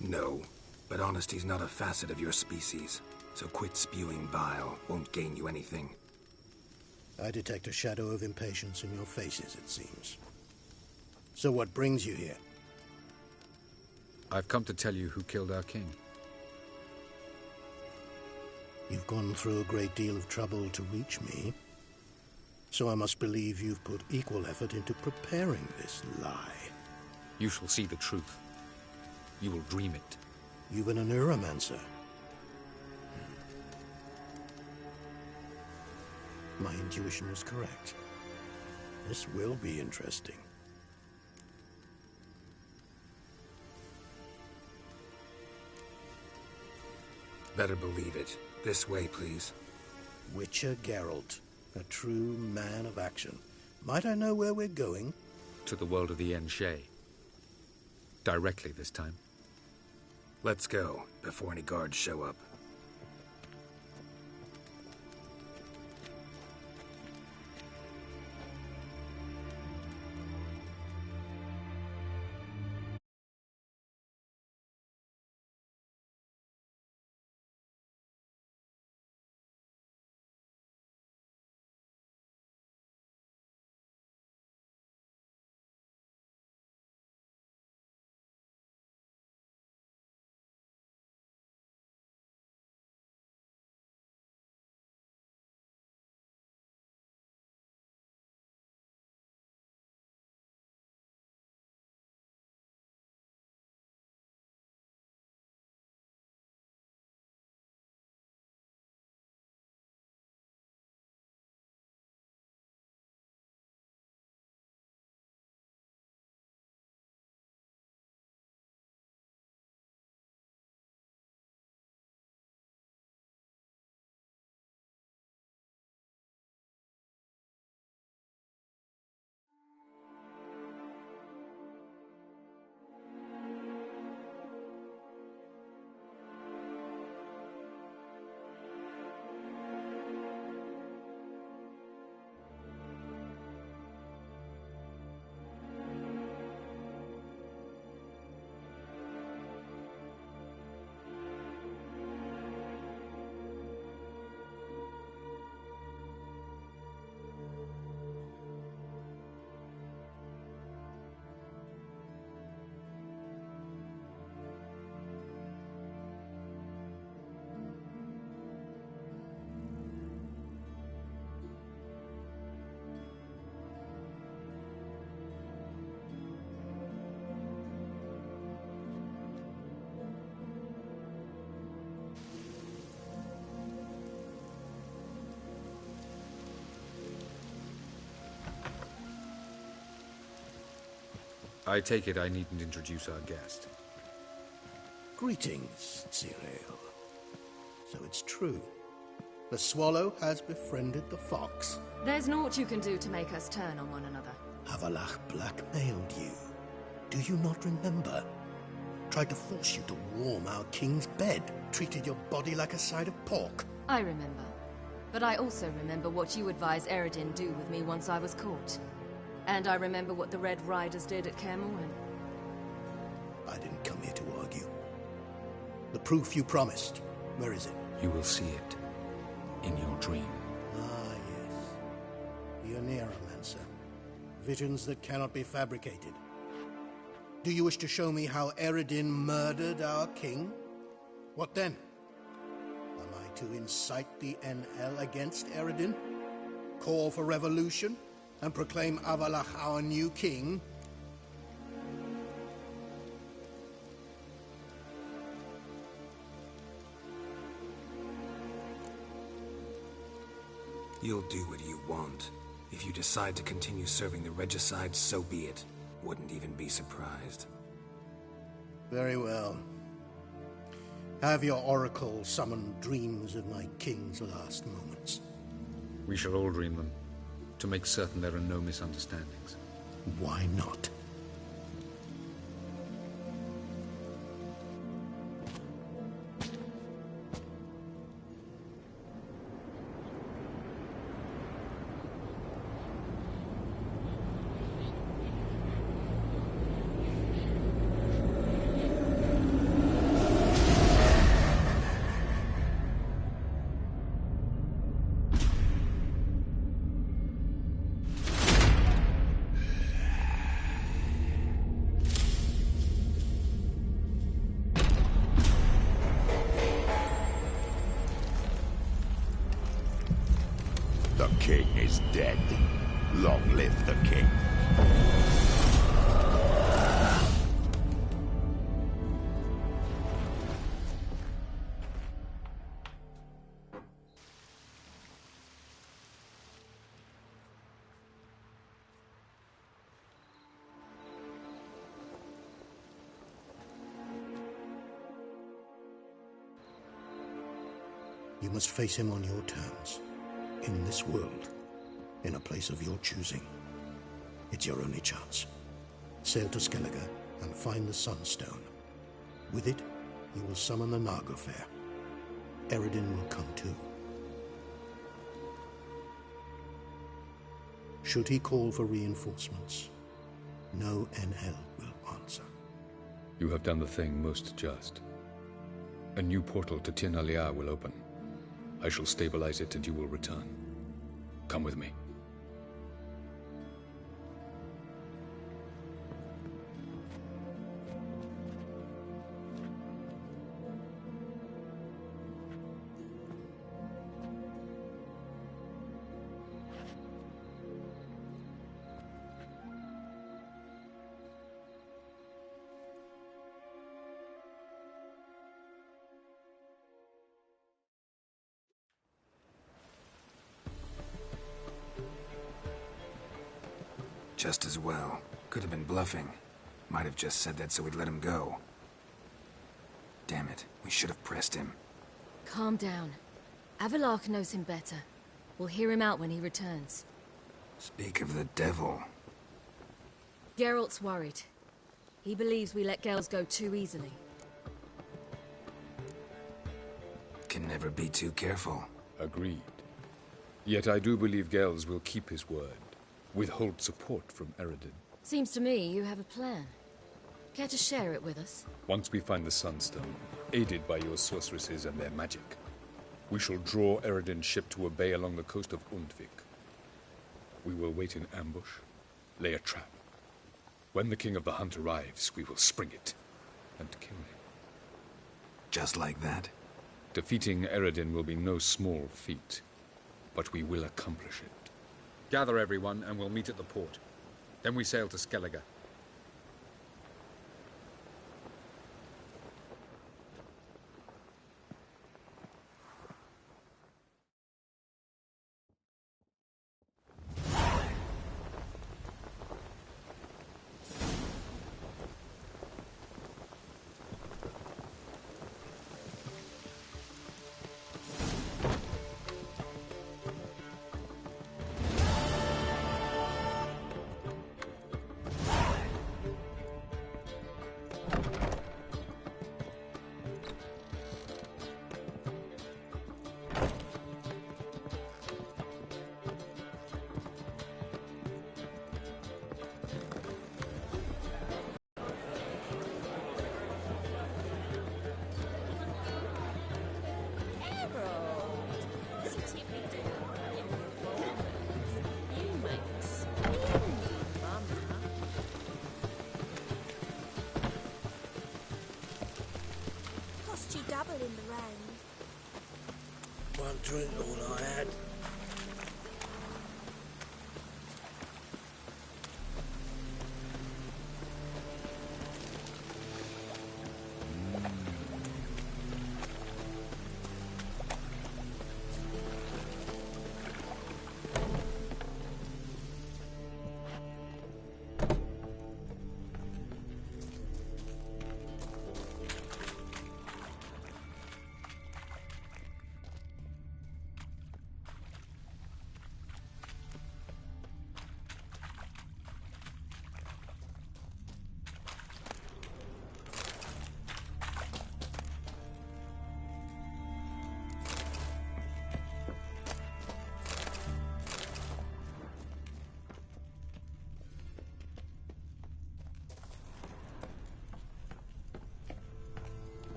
No, but honesty's not a facet of your species. So quit spewing bile. Won't gain you anything. I detect a shadow of impatience in your faces, it seems. So what brings you here? I've come to tell you who killed our king. You've gone through a great deal of trouble to reach me. So I must believe you've put equal effort into preparing this lie. You shall see the truth. You will dream it. You've been a neuromancer. My intuition was correct. This will be interesting. Better believe it. This way, please. Witcher Geralt, a true man of action. Might I know where we're going? To the world of the Enshe. Directly this time. Let's go, before any guards show up. I take it I needn't introduce our guest. Greetings, Cyril. So it's true. The swallow has befriended the fox. There's naught you can do to make us turn on one another. Avalach blackmailed you. Do you not remember? Tried to force you to warm our king's bed. Treated your body like a side of pork. I remember. But I also remember what you advised Eredin do with me once I was caught. And I remember what the Red Riders did at Kaer Morhen. I didn't come here to argue. The proof you promised, where is it? You will see it in your dream. Ah, yes. The Oneiromancer. Visions that cannot be fabricated. Do you wish to show me how Eredin murdered our king? What then? Am I to incite the NL against Eredin? Call for revolution? And proclaim Avalach our new king? You'll do what you want. If you decide to continue serving the regicide, so be it. Wouldn't even be surprised. Very well. Have your oracle summon dreams of my king's last moments. We shall all dream them, to make certain there are no misunderstandings. Why not? The king is dead. Long live the king. You must face him on your terms. In this world, in a place of your choosing. It's your only chance. Sail to Skellige and find the Sunstone. With it, you will summon the Naglfar. Eredin will come too. Should he call for reinforcements, no NL will answer. You have done the thing most just. A new portal to Tir na Liar will open. I shall stabilize it and you will return. Come with me. Just as well. Could have been bluffing. Might have just said that so we'd let him go. Damn it, we should have pressed him. Calm down. Avalach knows him better. We'll hear him out when he returns. Speak of the devil. Geralt's worried. He believes we let Gales go too easily. Can never be too careful. Agreed. Yet I do believe Gales will keep his word. Withhold support from Eredin. Seems to me you have a plan. Care to share it with us? Once we find the Sunstone, aided by your sorceresses and their magic, we shall draw Eredin's ship to a bay along the coast of Undvik. We will wait in ambush, lay a trap. When the King of the Hunt arrives, we will spring it and kill him. Just like that? Defeating Eredin will be no small feat, but we will accomplish it. Gather everyone, and we'll meet at the port. Then we sail to Skellige. in the round. One drink all I had.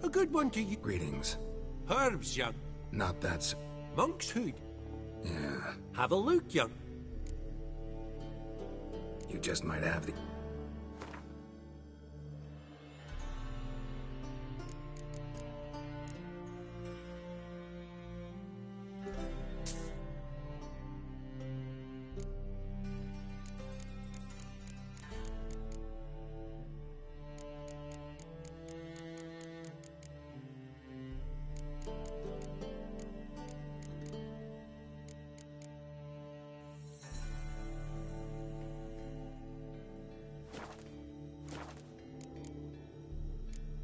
A good one to you. Greetings. Herbs, young. Not that. Monk's hood. Yeah. Have a look, young. You just might have the.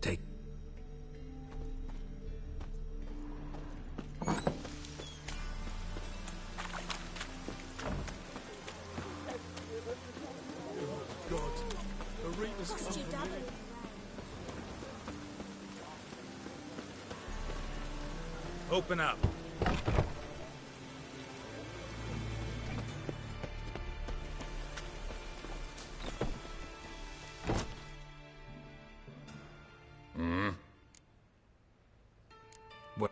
Take. God, Arena's come for me. Open up. What?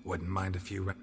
Wouldn't mind a few.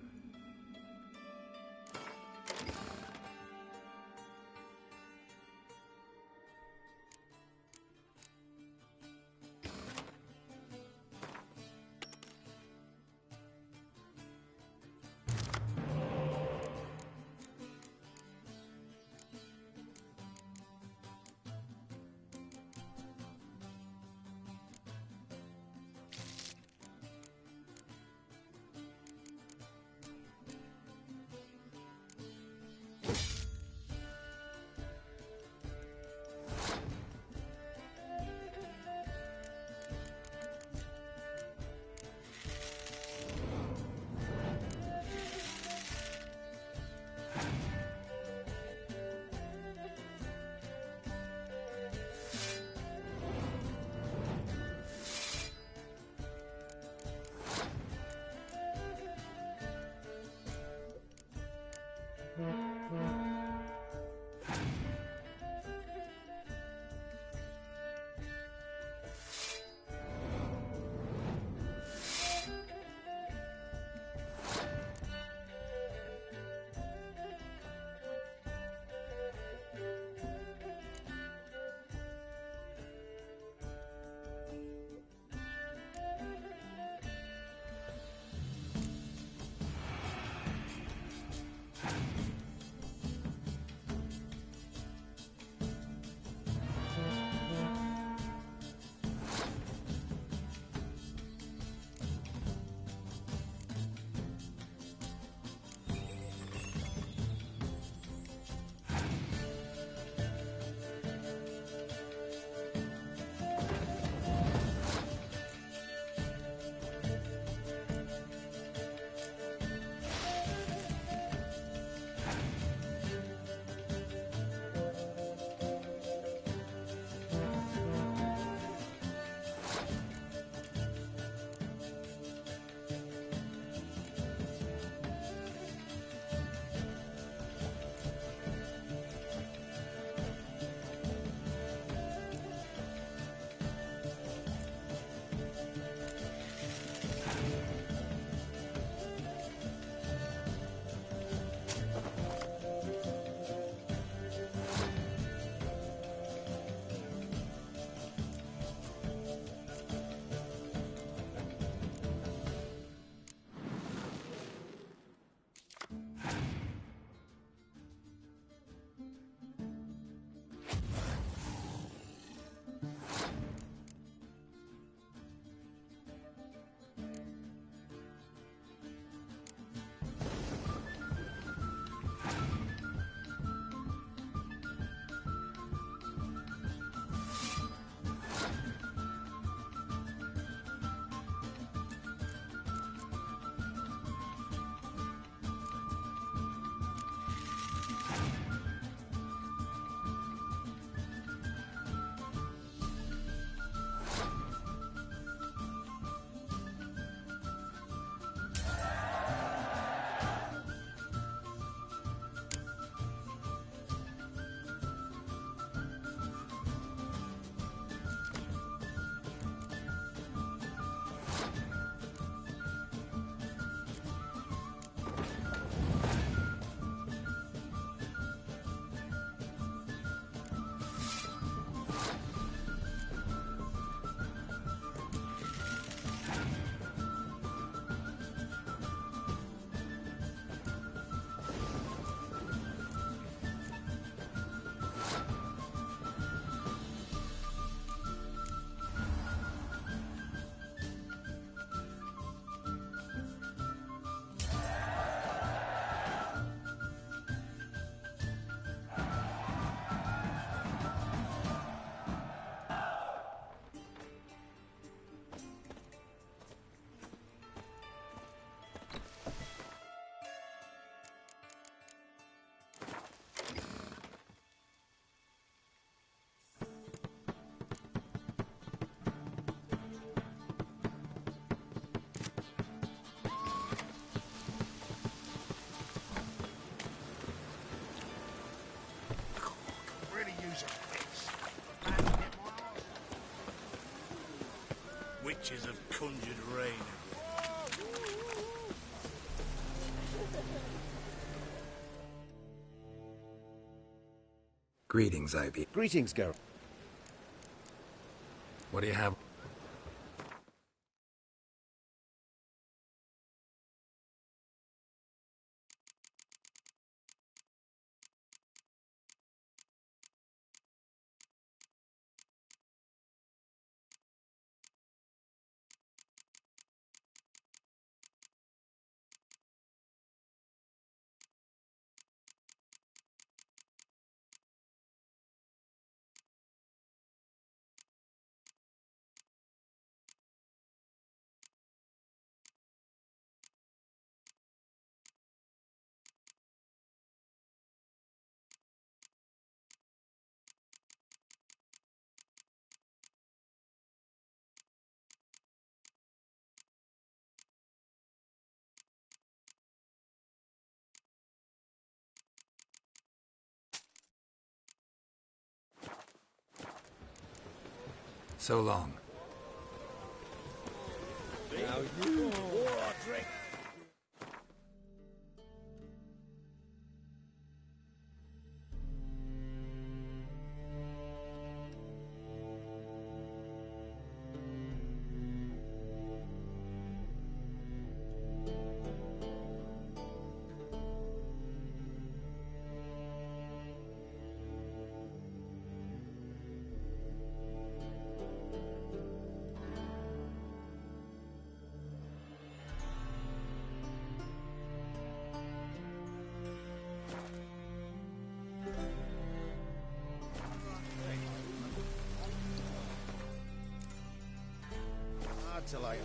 witches have conjured rain again. Greetings, Ivy. Greetings, Geralt. What do you have? So long. Now you pour our drink. Till I...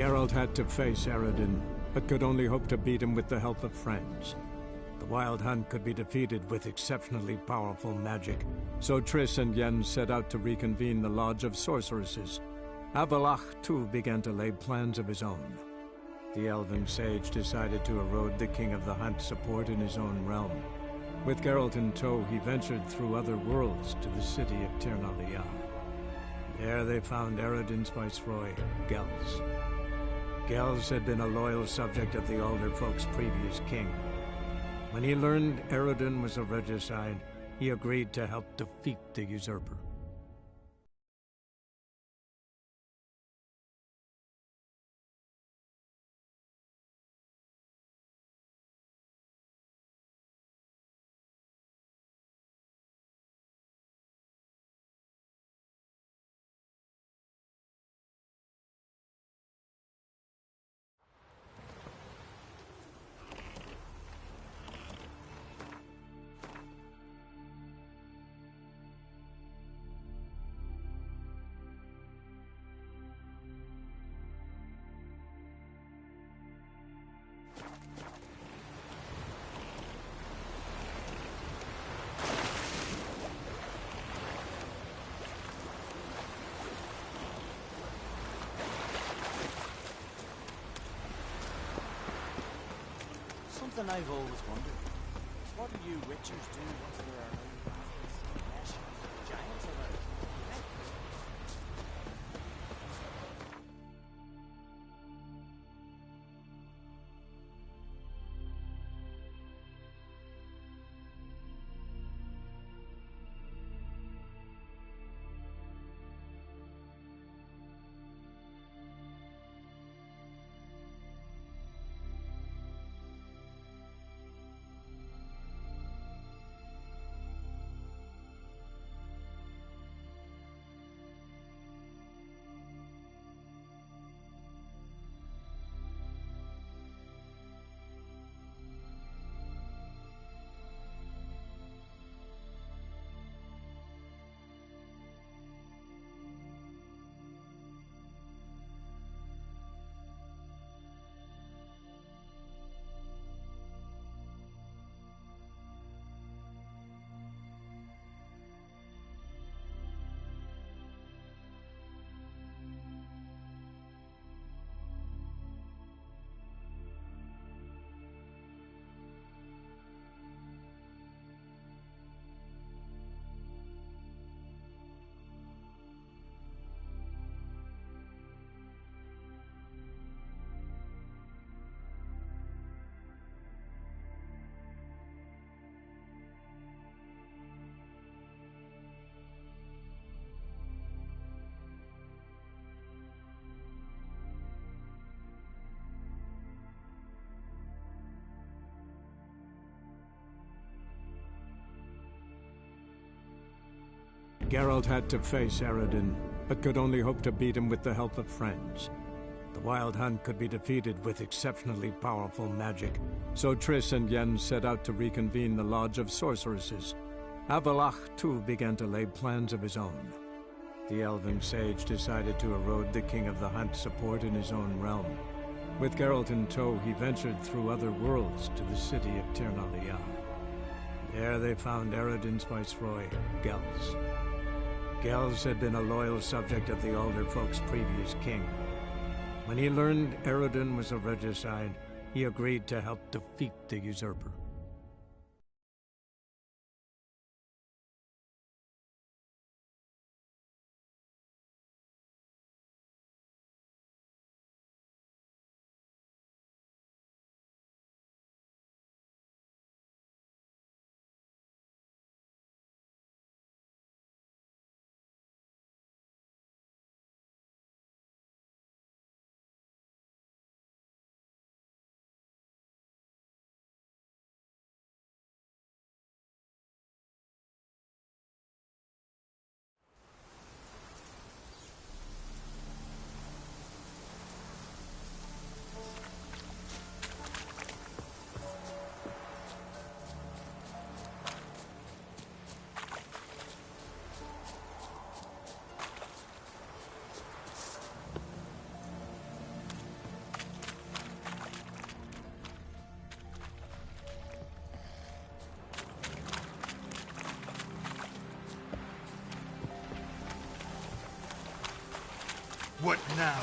Geralt had to face Eredin, but could only hope to beat him with the help of friends. The Wild Hunt could be defeated with exceptionally powerful magic, so Triss and Yen set out to reconvene the Lodge of Sorceresses. Avallac'h, too, began to lay plans of his own. The Elven Sage decided to erode the King of the Hunt's support in his own realm. With Geralt in tow, he ventured through other worlds to the city of Tir na Liah. There they found Eredin's viceroy, Gels. Gels had been a loyal subject of the Alderfolk's previous king. When he learned Eredin was a regicide, he agreed to help defeat the usurper. something I've always wondered. What do you witchers do once there are no bastards, giants around? Geralt had to face Eredin, but could only hope to beat him with the help of friends. The Wild Hunt could be defeated with exceptionally powerful magic, so Triss and Yen set out to reconvene the Lodge of Sorceresses. Avallac'h, too, began to lay plans of his own. The elven sage decided to erode the King of the Hunt's support in his own realm. With Geralt in tow, he ventured through other worlds to the city of Tir na Lial. There they found Eredin's viceroy, Gels. Gels had been a loyal subject of the Alder Folk's previous king. When he learned Eredin was a regicide, he agreed to help defeat the usurper. What now?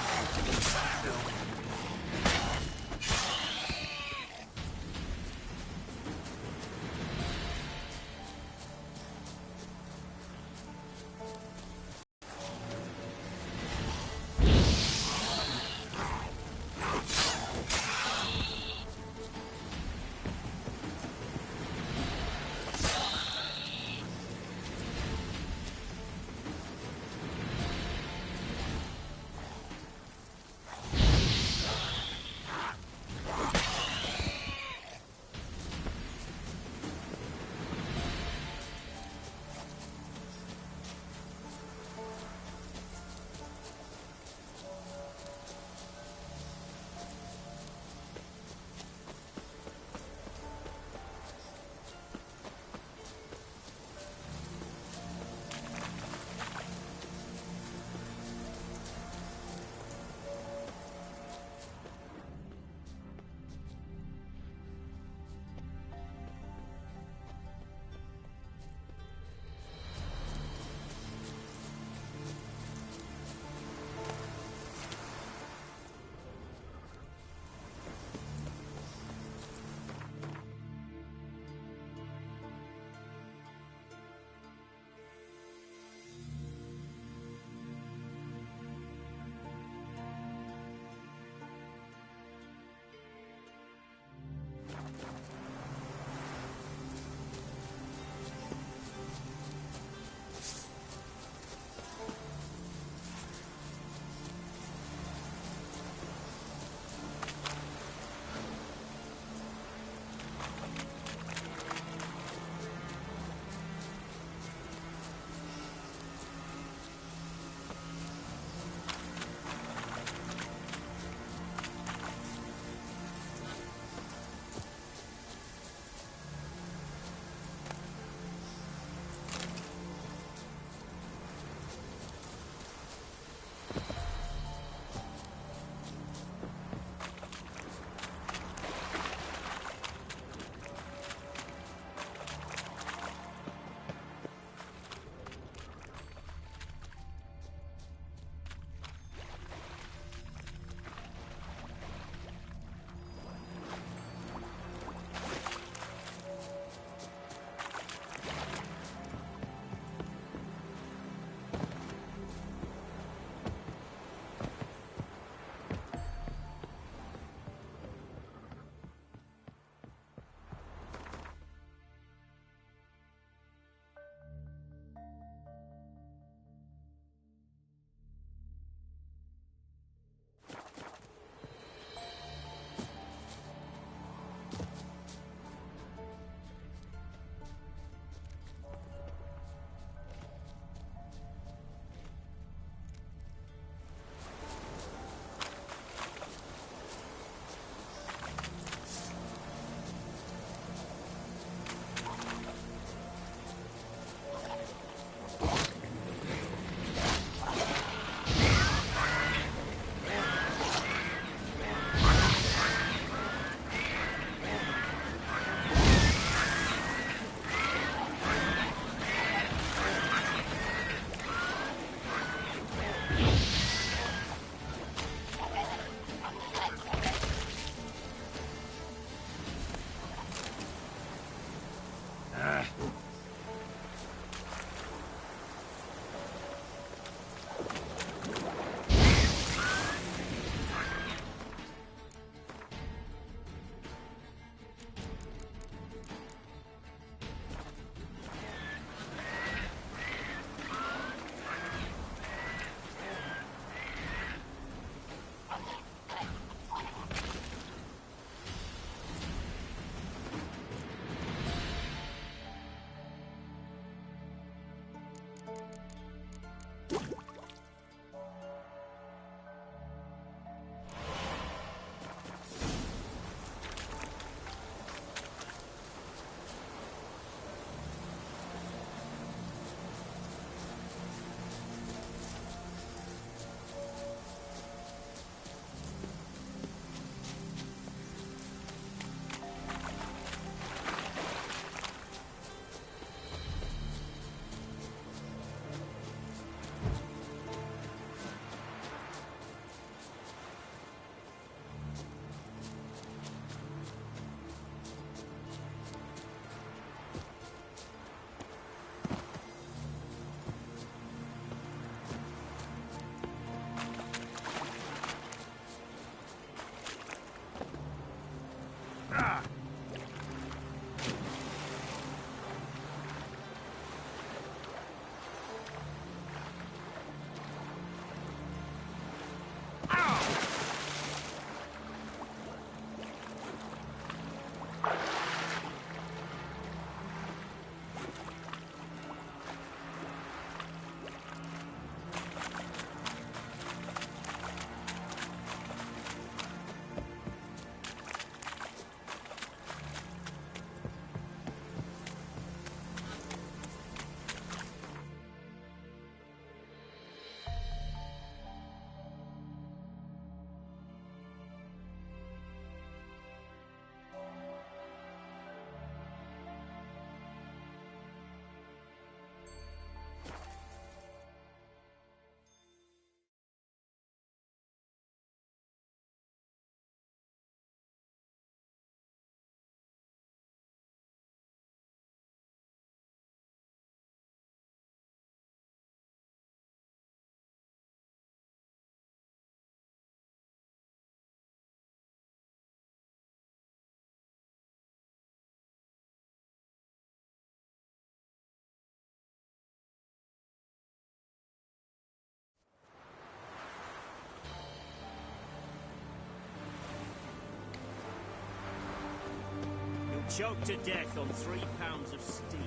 Choked to death on 3 pounds of steel.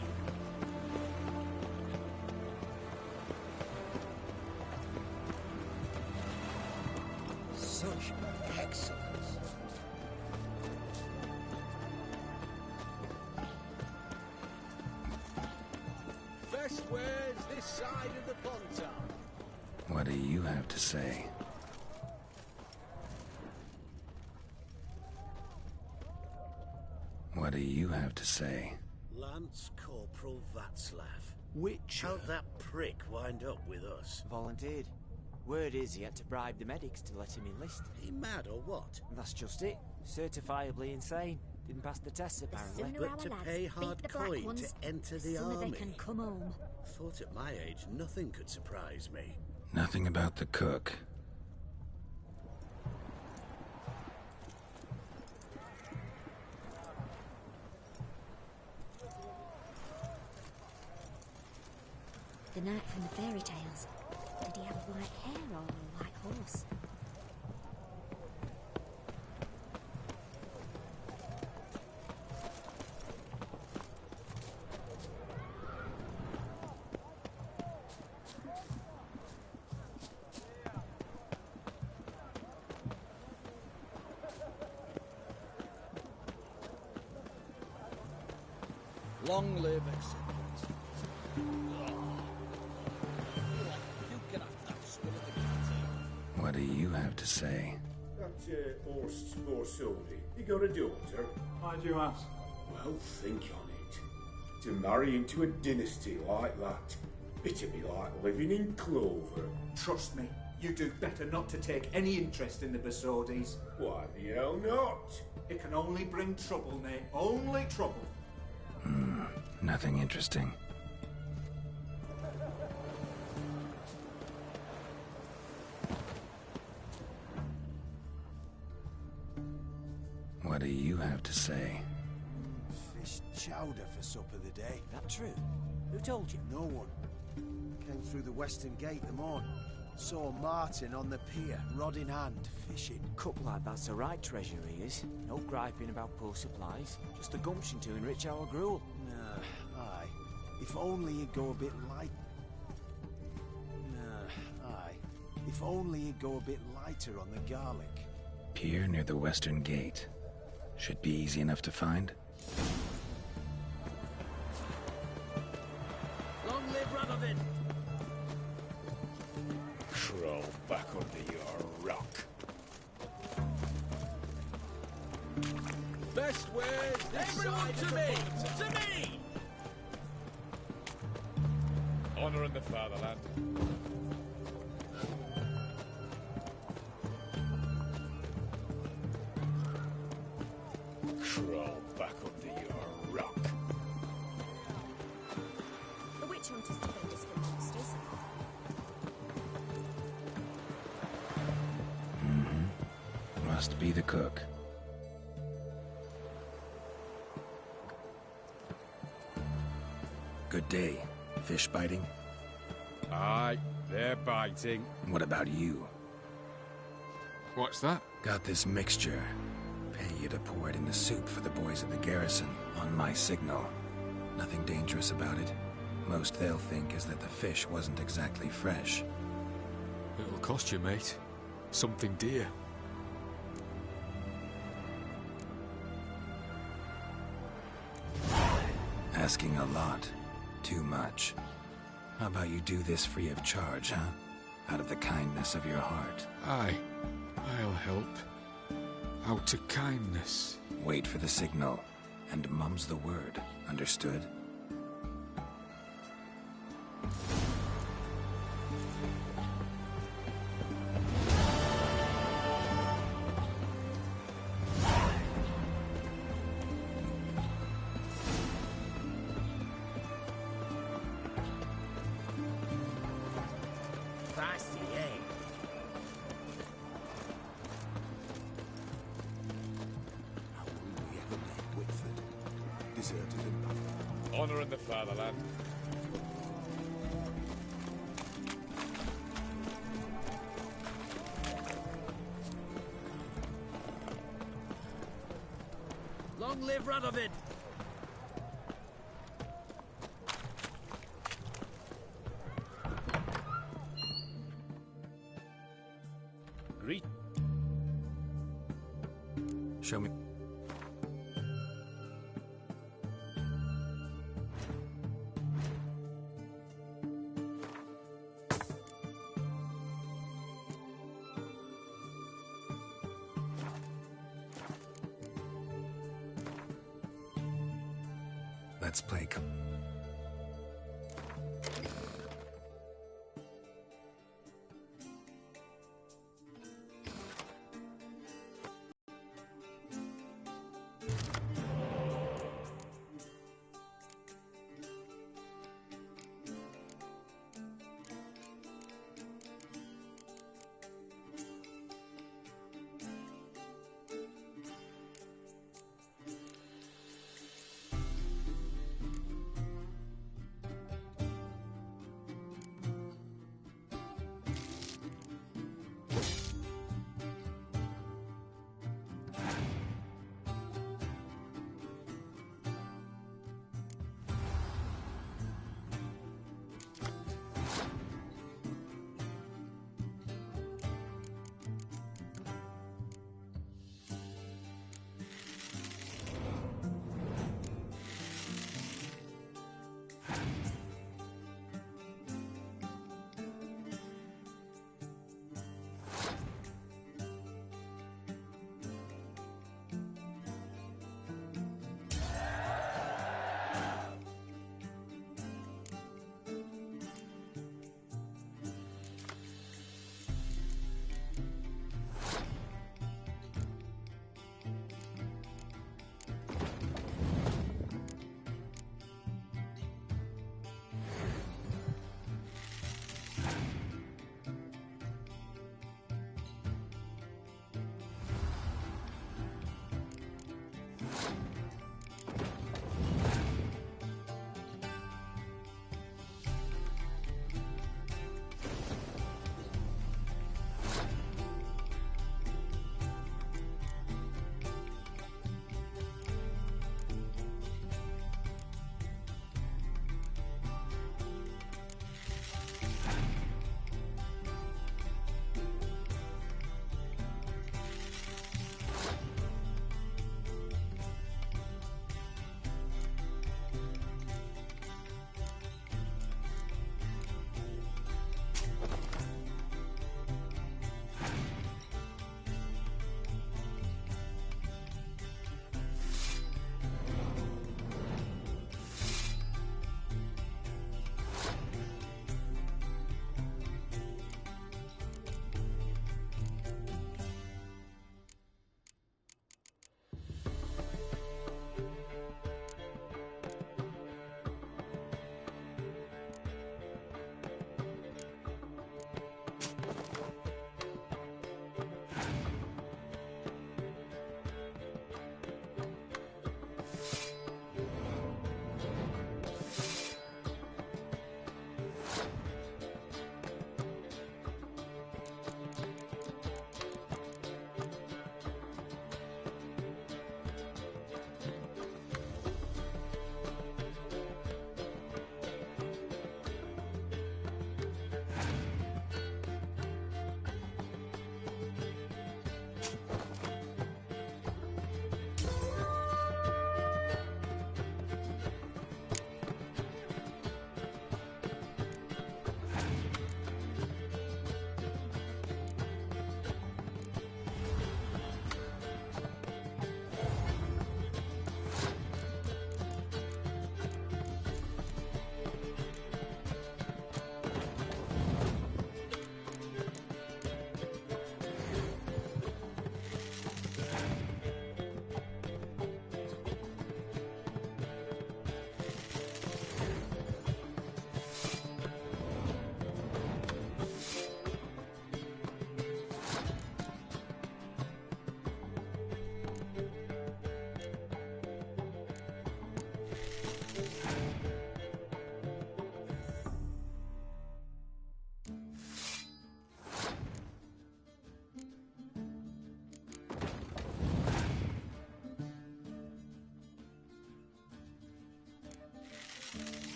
Such excellence. Best wares this side of the Pontar. What do you have to say? What do you have to say? Lance Corporal Václav. Which? How'd that prick wind up with us? Volunteered. Word is he had to bribe the medics to let him enlist. He mad or what? That's just it. Certifiably insane. Didn't pass the test apparently. But to pay hard coin to enter the army. They can come home. Thought at my age nothing could surprise me. Nothing about the cook. The knight from the fairy tales. Did he have white hair or a white horse? Long live acceptance. What do you have to say? That Horst Scorsone, he got a daughter. Why do you ask? Well, think on it. To marry into a dynasty like that, it'd be like living in clover. Trust me, you do better not to take any interest in the Besodis. Why the hell not? It can only bring trouble, Nate. Only trouble. Nothing interesting. What do you have to say? Fish chowder for supper the day. That true? Who told you? No one. Came through the western gate the morn. Saw Martin on the pier, rod in hand, fishing. Cook like that's the right treasure he is. No griping about poor supplies. Just the gumption to enrich our gruel. Nah, aye. If only he'd go a bit light. Nah, aye. If only he'd go a bit lighter on the garlic. Pier near the western gate. Should be easy enough to find. Long live Radovid! Crawl back under your rock. Best wares this Everyone side to of the me! Pontar. To me! Honor in the fatherland. Crawl back under your rock. The witch hunters defend us from monsters. Must be the cook. Good day. Fish biting? Aye, they're biting. What about you? What's that? Got this mixture. Pay you to pour it in the soup for the boys at the garrison, on my signal. Nothing dangerous about it. Most they'll think is that the fish wasn't exactly fresh. It'll cost you, mate. Something dear. Asking a lot. Too much. How about you do this free of charge, huh? Out of the kindness of your heart. Aye, I'll help. Out of kindness. Wait for the signal, and mum's the word. Understood? Feisty, eh? How will we ever leave Whitford? Deserted and battered. Honor in the fatherland. Long live Radovid! Greet. Show me. Let's play.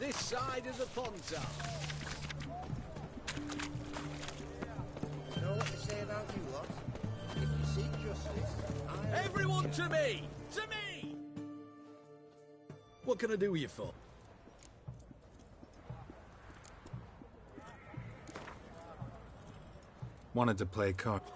this side of the Fontar. You know what they say about you lot? If you seek justice, Everyone to me! To me! What can I do you for? Wanted to play cards.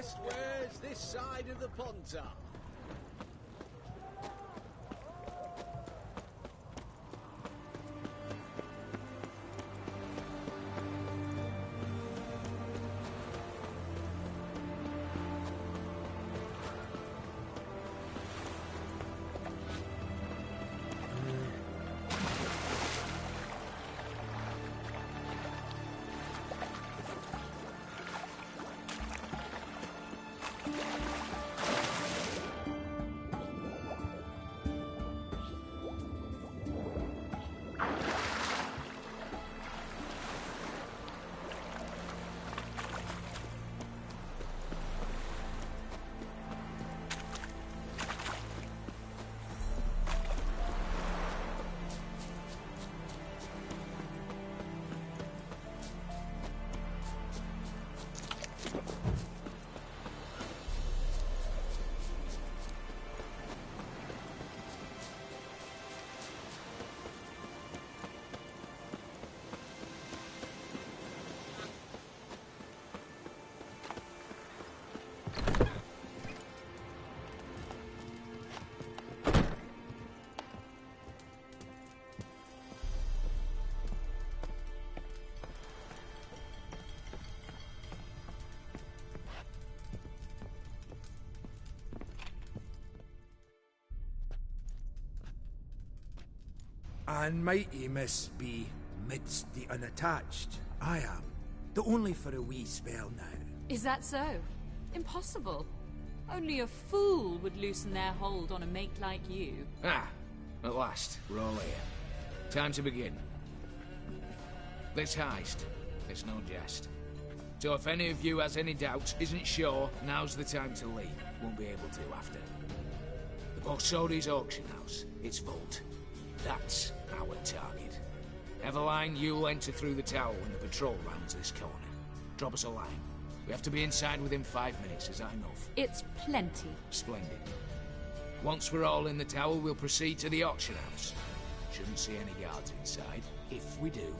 westwards, this side of the Pontar. And mighty must be midst the unattached. I am. Though only for a wee spell now. Is that so? Impossible. Only a fool would loosen their hold on a mate like you. Ah, at last, we're all here. Time to begin. This heist, it's no jest. So if any of you has any doubts, isn't sure, now's the time to leave. Won't be able to after. The Borsodi's auction house, its vault. That's our target. Eveline, you'll enter through the tower when the patrol rounds this corner. Drop us a line. We have to be inside within 5 minutes, is that enough? It's plenty. Splendid. Once we're all in the tower, we'll proceed to the auction house. Shouldn't see any guards inside. If we do,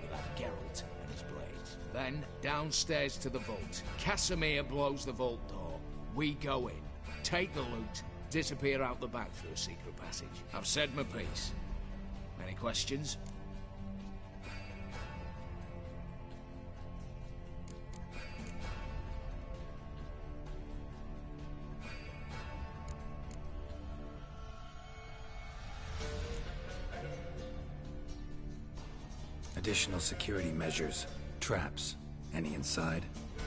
we'll have Geralt and his blades. Then, downstairs to the vault. Casimir blows the vault door. We go in, take the loot, disappear out the back through a secret passage. I've said my piece. Any questions? Additional security measures. Traps. Any inside?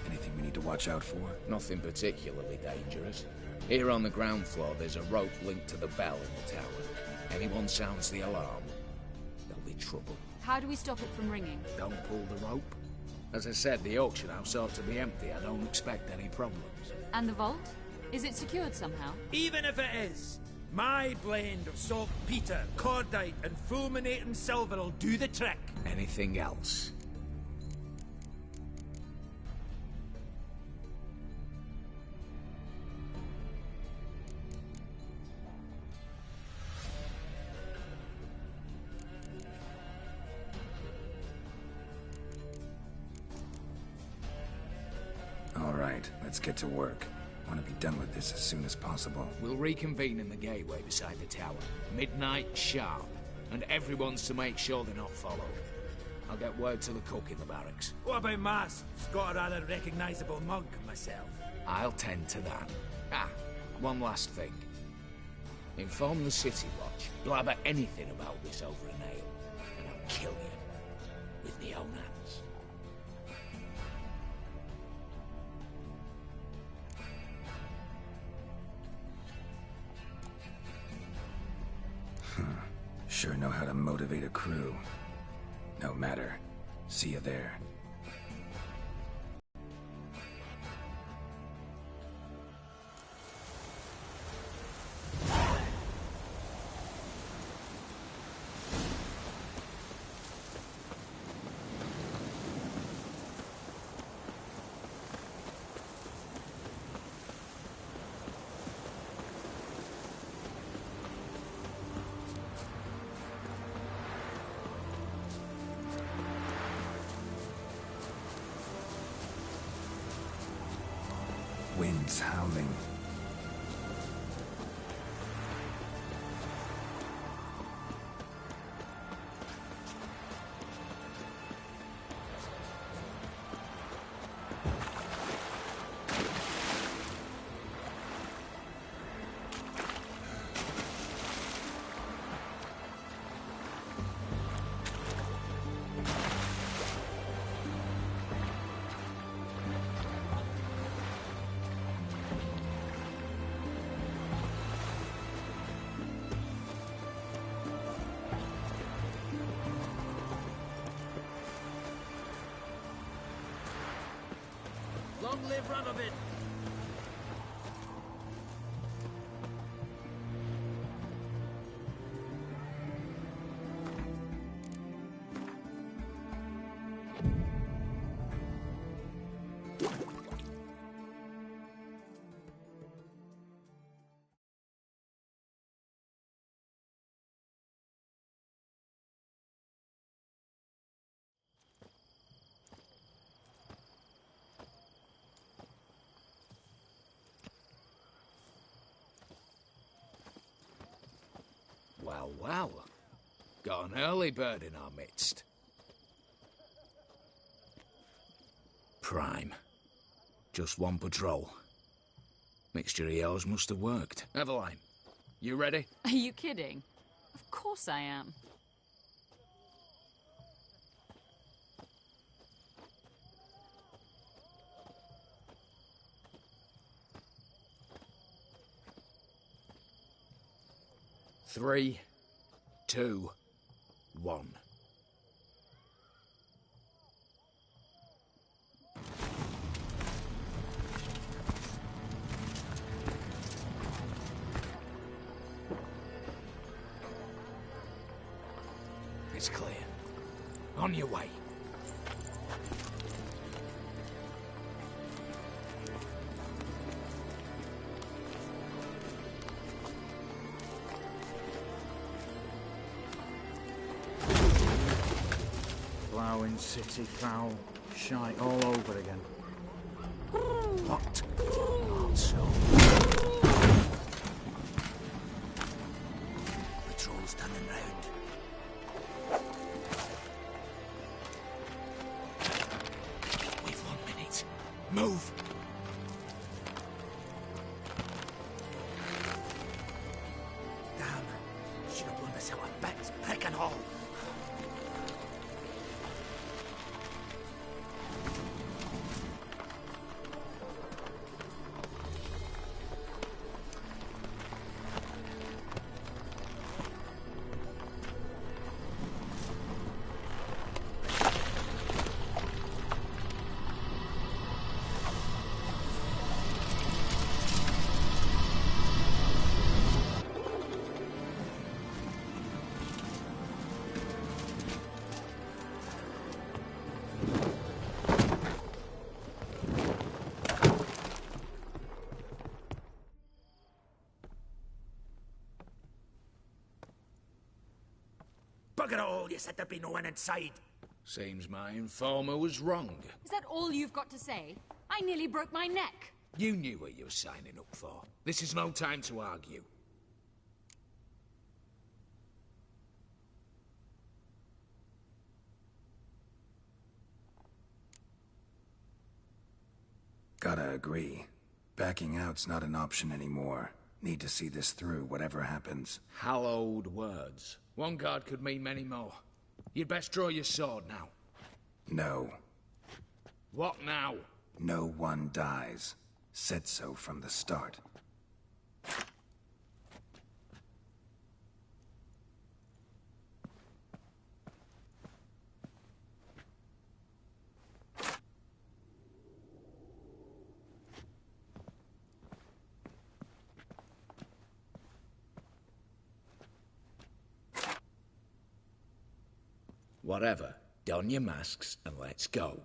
Anything we need to watch out for? Nothing particularly dangerous. Here on the ground floor, there's a rope linked to the bell in the tower. Anyone sounds the alarm, there'll be trouble. How do we stop it from ringing? Don't pull the rope. As I said, the auction house ought to be empty. I don't expect any problems. And the vault? Is it secured somehow? Even if it is, my blend of saltpeter, cordite, and fulminating silver will do the trick. Anything else? All right, let's get to work. I want to be done with this as soon as possible. We'll reconvene in the gateway beside the tower. Midnight sharp. And everyone's to make sure they're not followed. I'll get word to the cook in the barracks. What about masks? Got a rather recognisable mug myself. I'll tend to that. Ah, one last thing. Inform the City Watch. Blabber anything about this over a nail, and I'll kill you with my own hands. Sure know how to motivate a crew. No matter. See you there. Winds howling. Long live Radovid! Well, well. Got an early bird in our midst. Prime. Just one patrol. Mixture of yours must have worked. Eveline, you ready? Are you kidding? Of course I am. Three, 2, 1. It's clear. On your way. Plowing city foul. Shite all over again. What? Not so. Patrol's turning round. We've 1 minute. Move! Damn. Should have blown this out of bits. Prick and all. Bugger all, you said there'd be no one inside. Seems my informer was wrong. Is that all you've got to say? I nearly broke my neck. You knew what you were signing up for. This is no time to argue. Gotta agree. Backing out's not an option anymore. Need to see this through, whatever happens. Hallowed words. One guard could mean many more. You'd best draw your sword now. No. What now? No one dies. Said so from the start. Whatever. Don your masks and let's go.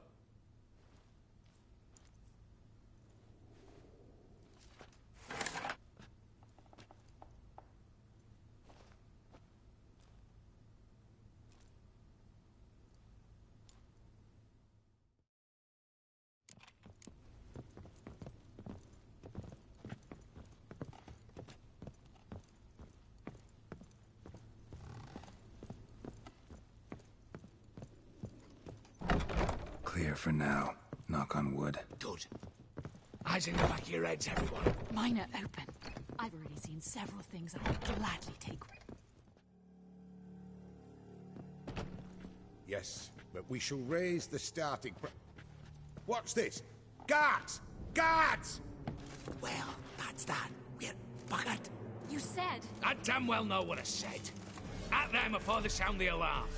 clear for now. Knock on wood. Good. Eyes in the back of your heads, everyone. Mine are open. I've already seen several things I would gladly take. Yes, but we shall raise the starting What's this? Guards! Guards! Well, that's that. We're buggered. You said... I damn well know what I said. At them before they sound the alarm.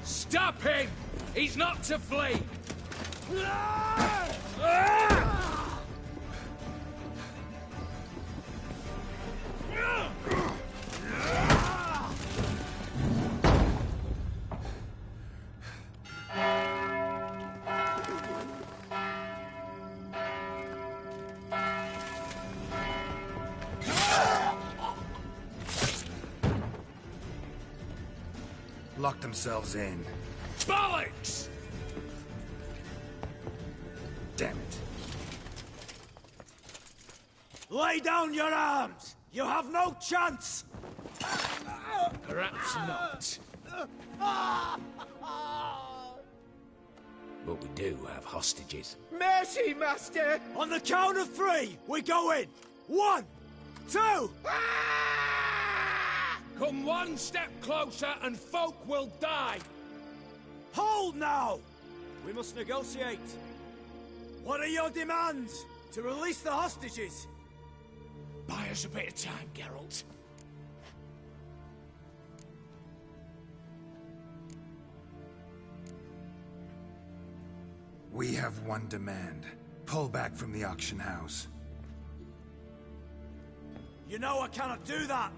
Stop him! He's not to flee! Lock themselves in. Bollocks! Damn it. Lay down your arms! You have no chance! Perhaps not. But we do have hostages. Mercy, Master! On the count of 3, we go in! 1, 2... Come one step closer and folk will die! Hold now! We must negotiate. What are your demands? To release the hostages? Buy us a bit of time, Geralt. We have one demand. Pull back from the auction house. You know I cannot do that!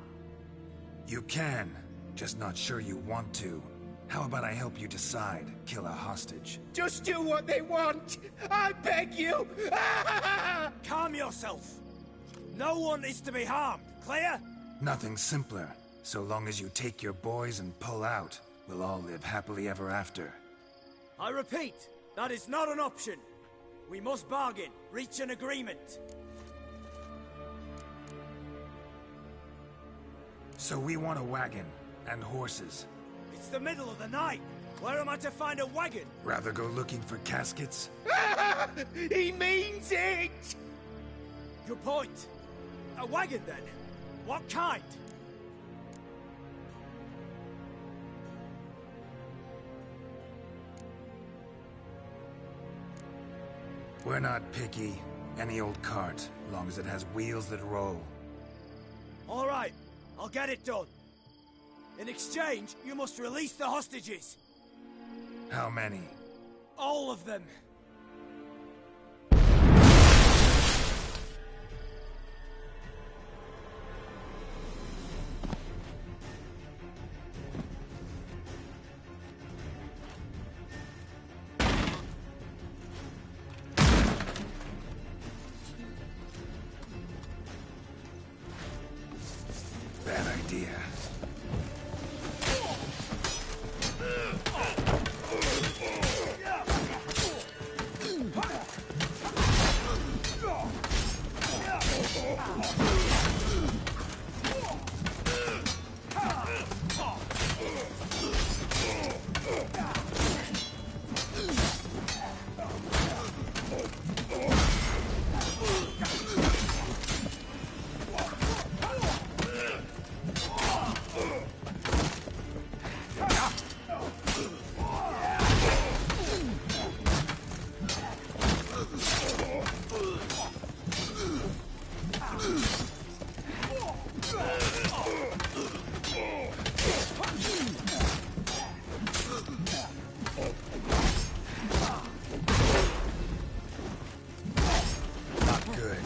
You can, just not sure you want to. How about I help you decide? Kill a hostage. Just do what they want! I beg you! Calm yourself! No one is to be harmed, clear? Nothing simpler. So long as you take your boys and pull out, we'll all live happily ever after. I repeat, that is not an option. We must bargain, reach an agreement. So we want a wagon, and horses. It's the middle of the night. Where am I to find a wagon? Rather go looking for caskets? He means it! Good point. A wagon, then? What kind? We're not picky. Any old cart, long as it has wheels that roll. All right. I'll get it done. In exchange, you must release the hostages. How many? All of them. Bad idea. good.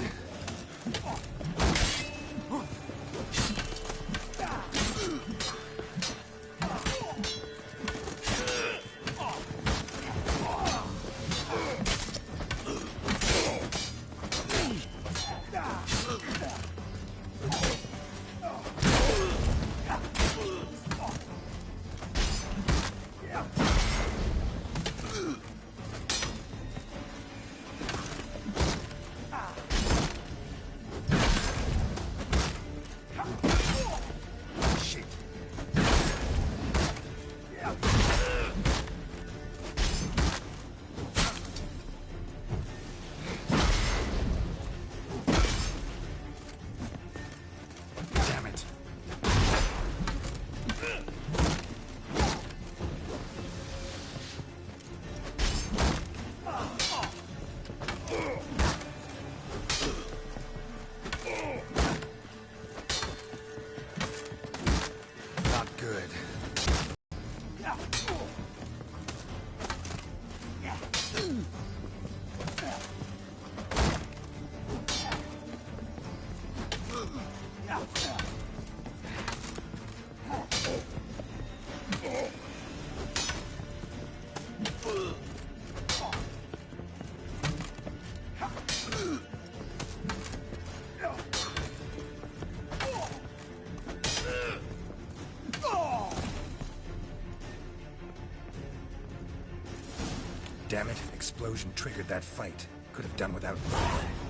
Damn it, explosion triggered that fight. Could have done without...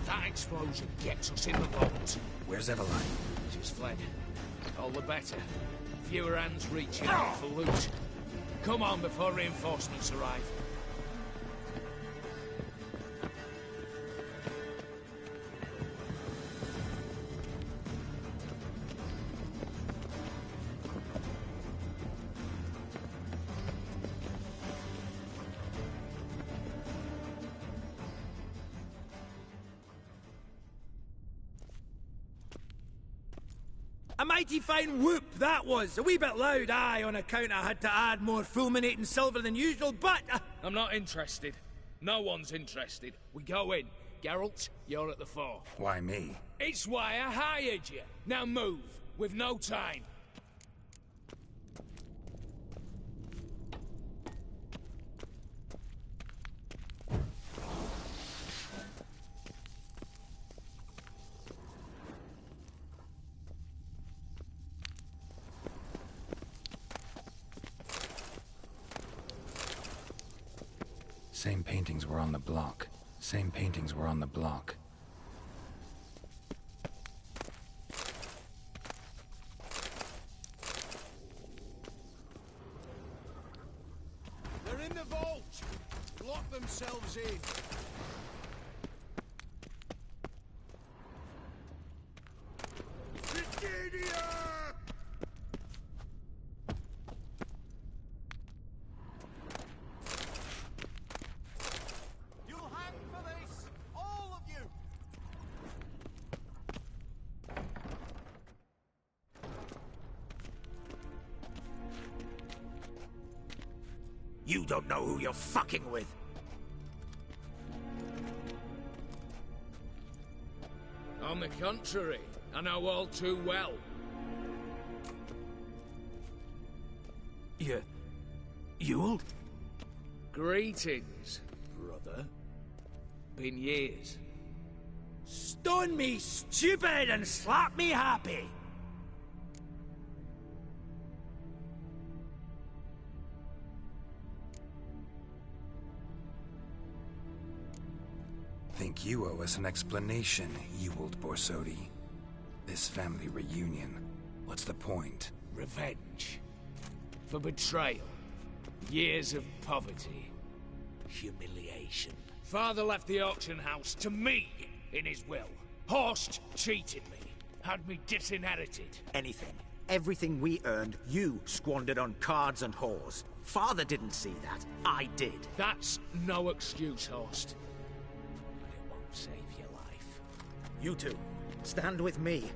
That explosion gets us in the vault. Where's Eveline? She's fled. All the better. Fewer hands reaching out for loot. Come on before reinforcements arrive. A mighty fine whoop that was. A wee bit loud, aye, on account I had to add more fulminating silver than usual, but... I'm not interested. No one's interested. We go in. Geralt, you're at the fore. Why me? It's why I hired you. Now move. We've no time. Same paintings were on the block. Same paintings were on the block. They're in the vault! Lock themselves in. You don't know who you're fucking with. On the contrary, I know all too well. You'll? Greetings, brother. Been years. Stone me stupid and slap me happy. Think you owe us an explanation, Ewald Borsodi. This family reunion, what's the point? Revenge. For betrayal. Years of poverty. Humiliation. Father left the auction house to me in his will. Horst cheated me. Had me disinherited. Anything. Everything we earned, you squandered on cards and whores. Father didn't see that. I did. That's no excuse, Horst. Save your life. You two, stand with me.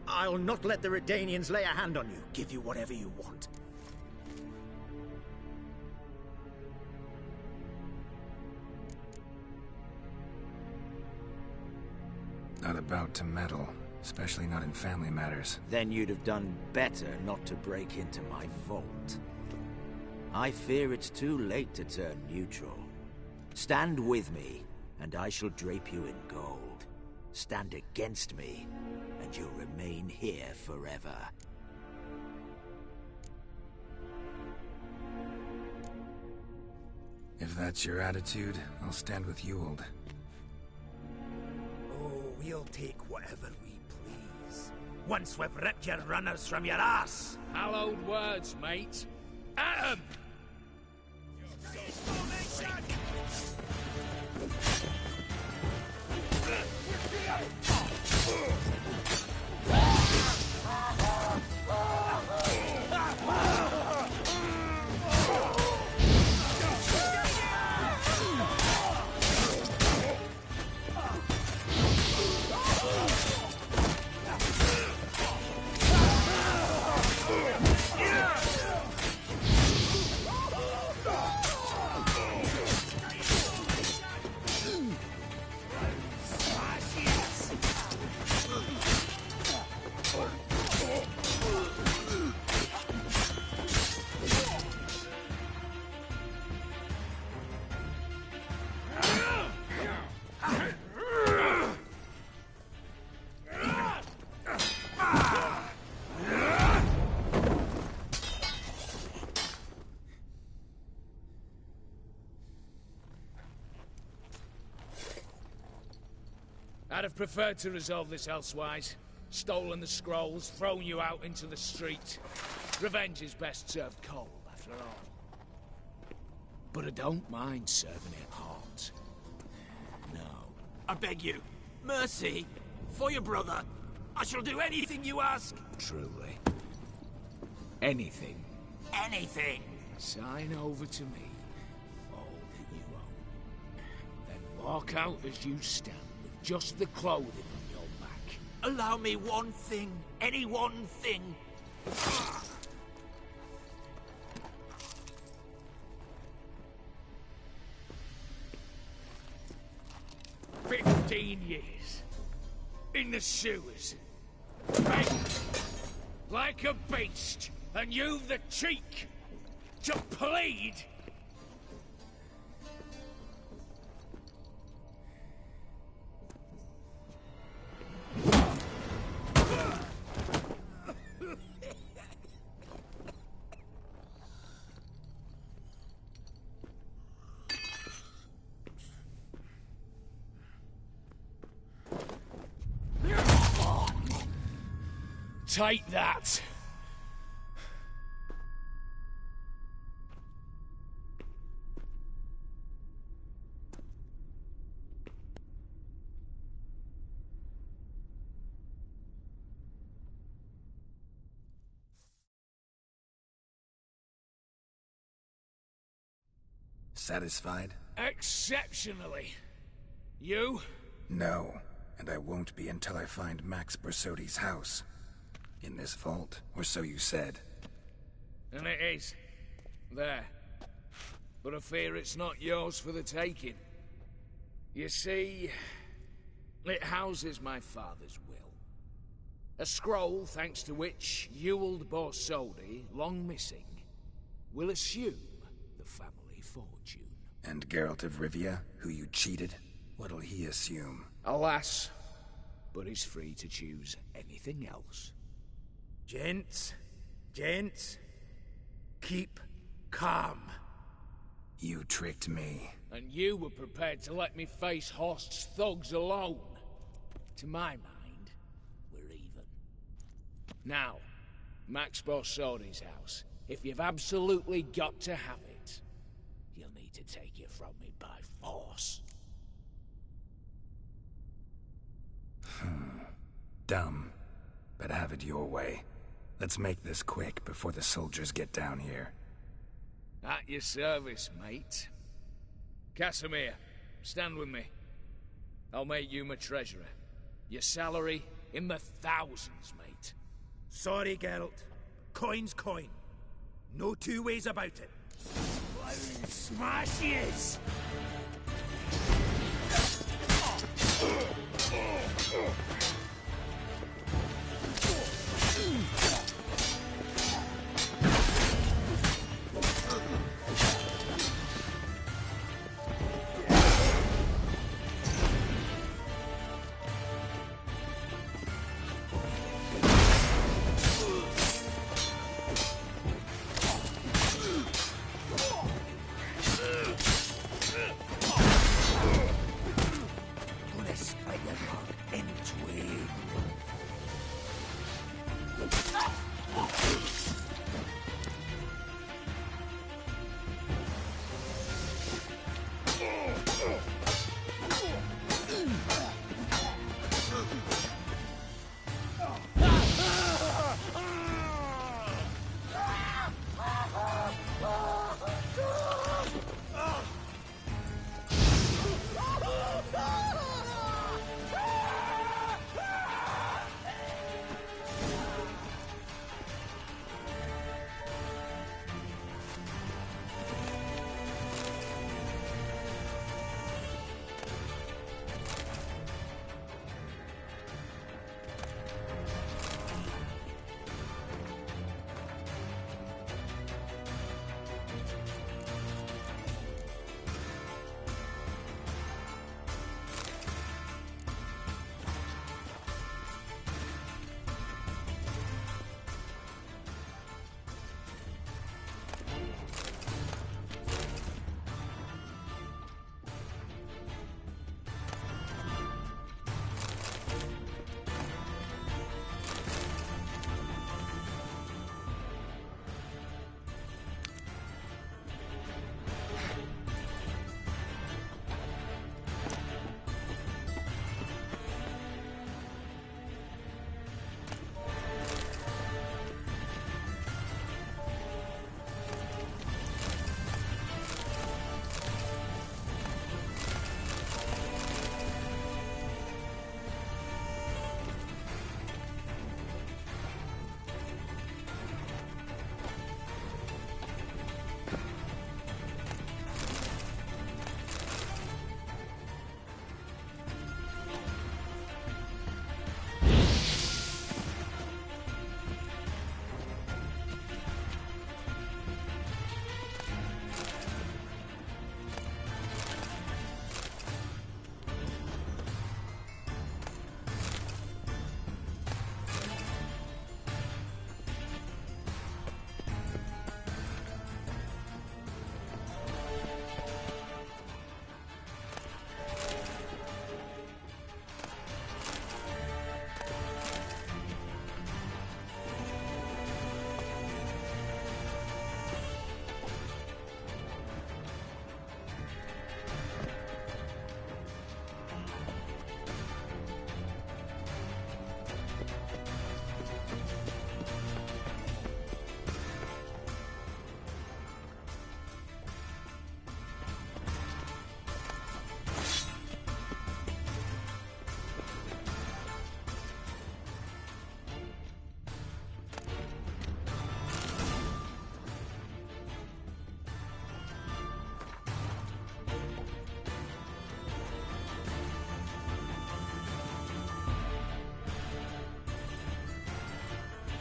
I'll not let the Redanians lay a hand on you. Give you whatever you want. Not about to meddle, especially not in family matters. Then you'd have done better not to break into my vault. I fear it's too late to turn neutral. Stand with me, and I shall drape you in gold. Stand against me, and you'll remain here forever. If that's your attitude, I'll stand with Ewald. Oh, we'll take whatever we please. Once we've ripped your runners from your ass! Hallowed words, mate. At 'em! I'd have preferred to resolve this elsewise. Stolen the scrolls, thrown you out into the street. Revenge is best served cold, after all. But I don't mind serving it hot. No. I beg you, mercy, for your brother. I shall do anything you ask. Truly. Anything. Anything. Sign over to me all that you own. Then walk out as you stand. Just the clothing on your back. Allow me one thing. Any one thing. 15 years. In the sewers. Begging. Like a beast. And you've the cheek to plead. Take that. Satisfied? Exceptionally. You? No, and I won't be until I find Max Bersodi's house. In this vault, or so you said. And it is. There. But I fear it's not yours for the taking. You see, it houses my father's will. A scroll thanks to which Ewald Borsodi, long missing, will assume the family fortune. And Geralt of Rivia, who you cheated, what'll he assume? Alas, but he's free to choose anything else. Gents, keep calm. You tricked me. And you were prepared to let me face Horst's thugs alone. To my mind, we're even. Now, Max Borsodi's house. If you've absolutely got to have it, you'll need to take it from me by force. Dumb, but have it your way. Let's make this quick before the soldiers get down here. At your service, mate. Casimir, stand with me. I'll make you my treasurer. Your salary in the thousands, mate. Sorry, Geralt. Coin's coin. No two ways about it. Smash yes!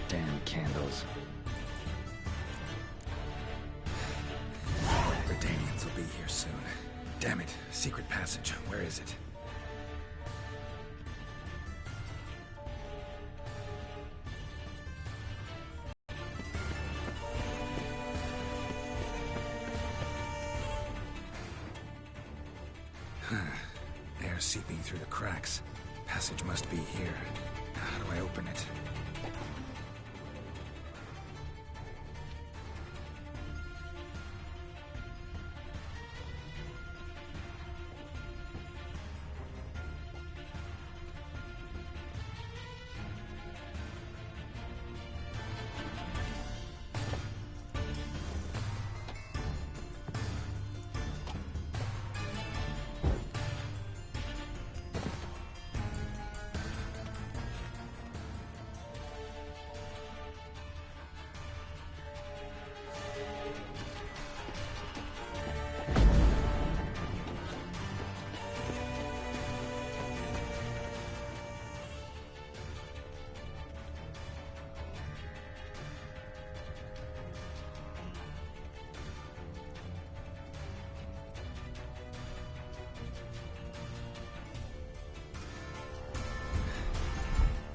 Damn candles. Redanians will be here soon. Damn it. Secret passage. Where is it? Air seeping through the cracks. Passage must be here. How do I open it?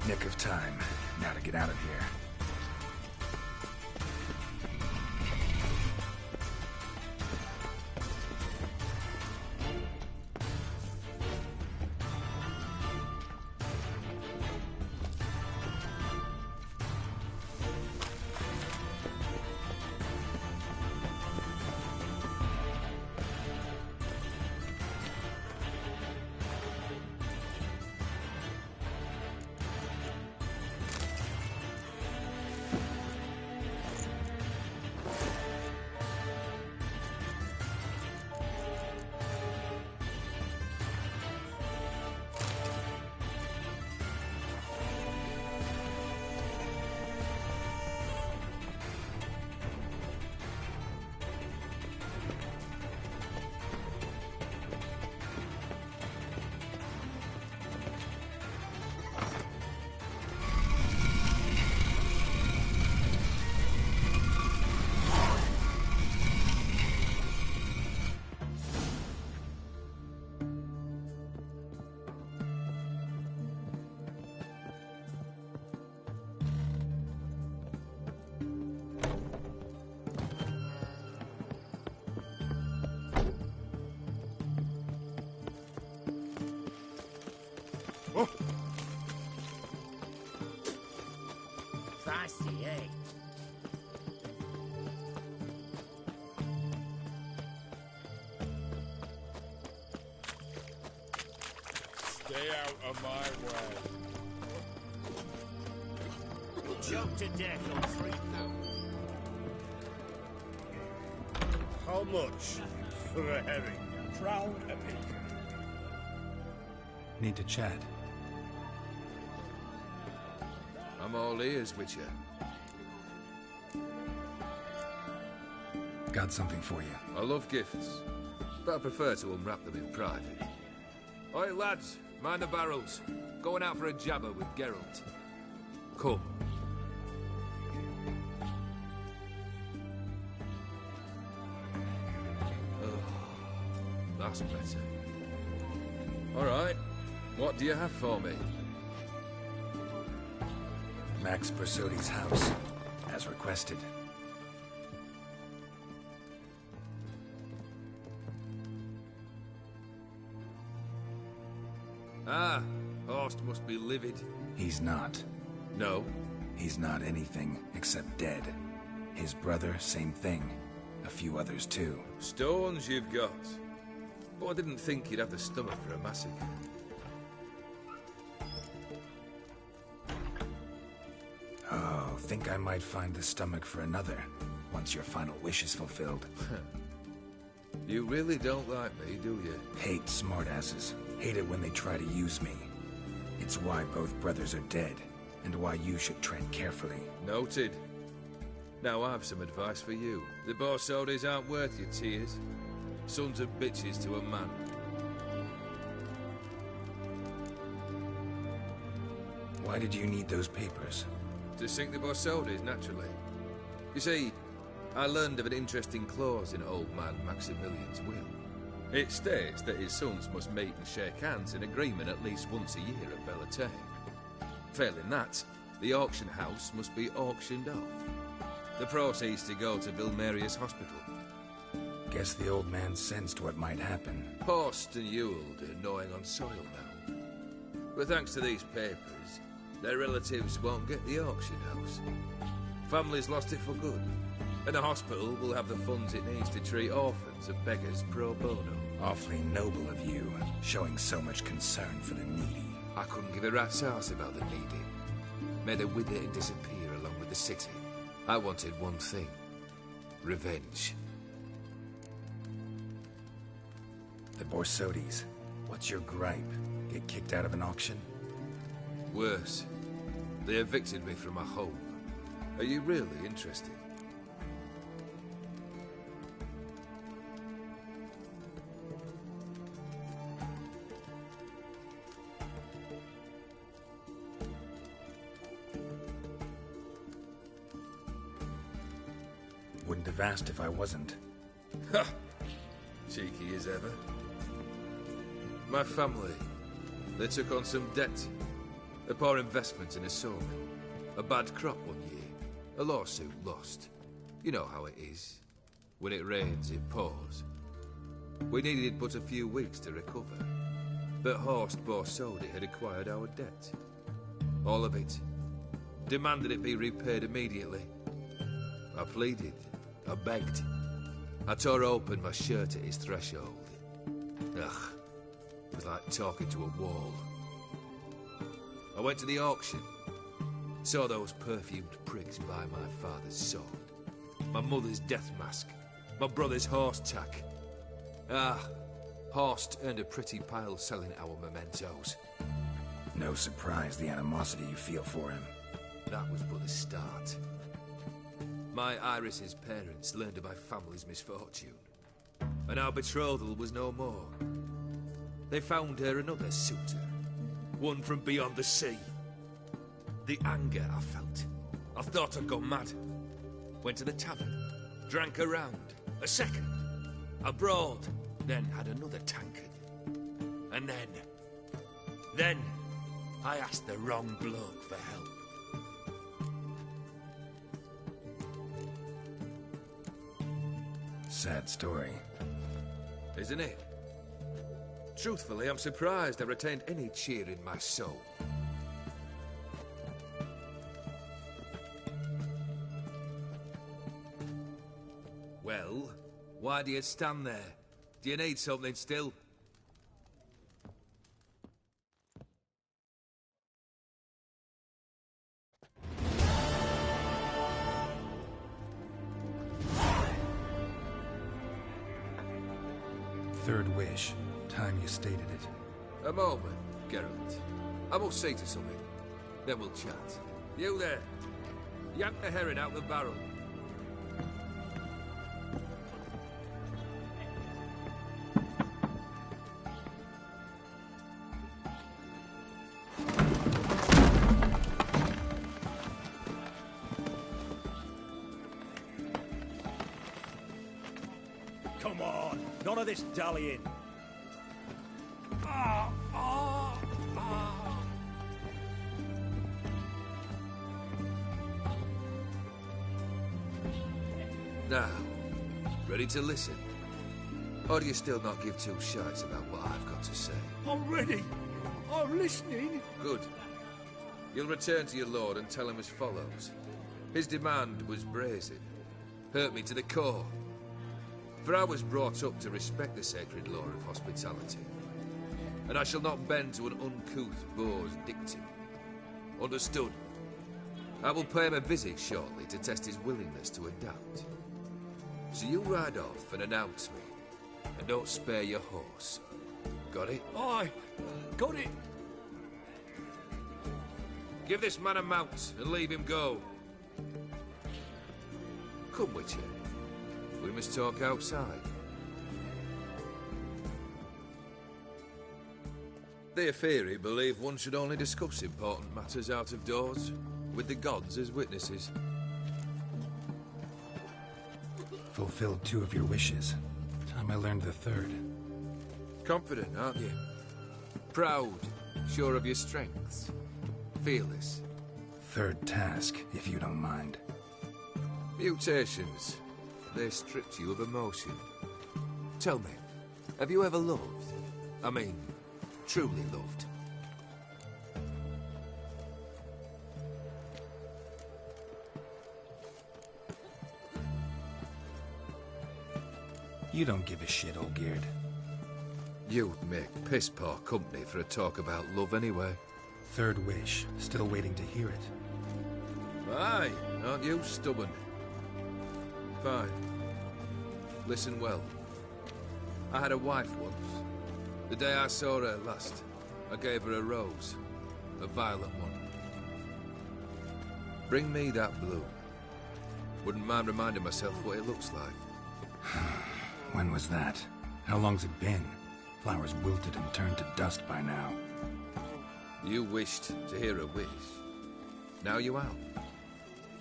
Nick of time. Now to get out of here. Oh. Feisty, eh? Stay out of my way. Choked to death on 3,000. How much for a herring? Crown a piece. Need to chat. I'm all ears, Witcher. Got something for you. I love gifts, but I prefer to unwrap them in private. Oi, lads, mind the barrels. Going out for a jabber with Geralt. Come. Oh, that's better. All right, what do you have for me? Max Bersodi's house, as requested. Ah, Horst must be livid. He's not. No? He's not anything except dead. His brother, same thing. A few others too. Stones you've got. But I didn't think you'd have the stomach for a massacre. Oh, think I might find the stomach for another, once your final wish is fulfilled. You really don't like me, do you? Hate smartasses. Hate it when they try to use me. It's why both brothers are dead, and why you should tread carefully. Noted. Now I have some advice for you. The Bersodis aren't worth your tears. Sons of bitches to a man. Why did you need those papers? To sink the Borsodis, naturally. You see, I learned of an interesting clause in old man Maximilian's will. It states that his sons must meet and shake hands in agreement at least once a year at Bellatane. Failing that, the auction house must be auctioned off. The proceeds to go to Vilmerius Hospital. Guess the old man sensed what might happen. Horst and Ewald are gnawing on soil now. But thanks to these papers, their relatives won't get the auction house. Families lost it for good, and the hospital will have the funds it needs to treat orphans and beggars pro bono. Awfully noble of you, showing so much concern for the needy. I couldn't give a rat's ass about the needy. May they wither and disappear along with the city. I wanted one thing. Revenge. The Borsodis. What's your gripe? Get kicked out of an auction? Worse. They evicted me from my home. Are you really interested? Wouldn't have asked if I wasn't. Ha! Cheeky as ever. My family, they took on some debt. A poor investment in a sawmill. A bad crop one year. A lawsuit lost. You know how it is. When it rains, it pours. We needed but a few weeks to recover. But Horst Borsodi had acquired our debt. All of it. Demanded it be repaid immediately. I pleaded. I begged. I tore open my shirt at his threshold. Ugh. It was like talking to a wall. I went to the auction. Saw those perfumed prigs buy my father's sword. My mother's death mask. My brother's horse tack. Horst earned a pretty pile selling our mementos. No surprise the animosity you feel for him. That was but the start. My Iris's parents learned of my family's misfortune, and our betrothal was no more. They found her another suitor, one from beyond the sea. The anger I felt. I thought I'd gone mad. Went to the tavern, drank a round, a second, a broad, then had another tankard. And then I asked the wrong bloke for help. Sad story. Isn't it? Truthfully, I'm surprised I retained any cheer in my soul. Well, why do you stand there? Do you need something still? Third wish. Time you stated it. A moment, Geralt. I must say to something. Then we'll chat. You there. Yank the herring out the barrel. Come on, none of this dallying. Now, ready to listen? Or do you still not give two shites about what I've got to say? I'm ready. I'm listening. Good. You'll return to your lord and tell him as follows. His demand was brazen. Hurt me to the core. For I was brought up to respect the sacred law of hospitality. And I shall not bend to an uncouth boor's dictum. Understood? I will pay him a visit shortly to test his willingness to adapt. So you ride off and announce me. And don't spare your horse. Got it? Aye, got it. Give this man a mount and leave him go. Come, Witcher. We must talk outside. The Aetheri believe one should only discuss important matters out of doors. with the gods as witnesses. Fulfilled 2 of your wishes. Time I learned the 3rd. Confident, aren't you? Proud, sure of your strengths. Fearless. 3rd task, if you don't mind. Mutations. They stripped you of emotion. Tell me, have you ever loved? I mean, truly loved? You don't give a shit, Olgierd. You'd make piss-poor company for a talk about love anyway. 3rd wish. Still waiting to hear it. Aye, aren't you stubborn? Fine. Listen well. I had a wife once. The day I saw her last, I gave her a rose. A violet one. Bring me that bloom. Wouldn't mind reminding myself what it looks like. When was that? How long's it been? Flowers wilted and turned to dust by now. You wished to hear a wish. Now you have.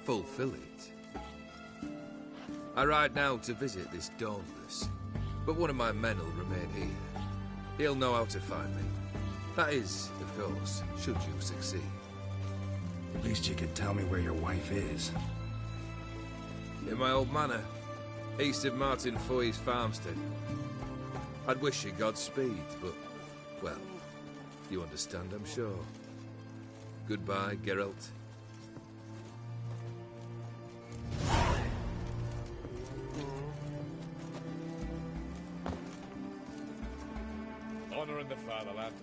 Fulfill it. I ride now to visit this Dauntless, but one of my men will remain here. He'll know how to find me. That is, of course, should you succeed. At least you could tell me where your wife is. In my old manor, east of Martin Foy's farmstead. I'd wish you Godspeed, but, well, you understand, I'm sure. Goodbye, Geralt. Honor in the fatherland.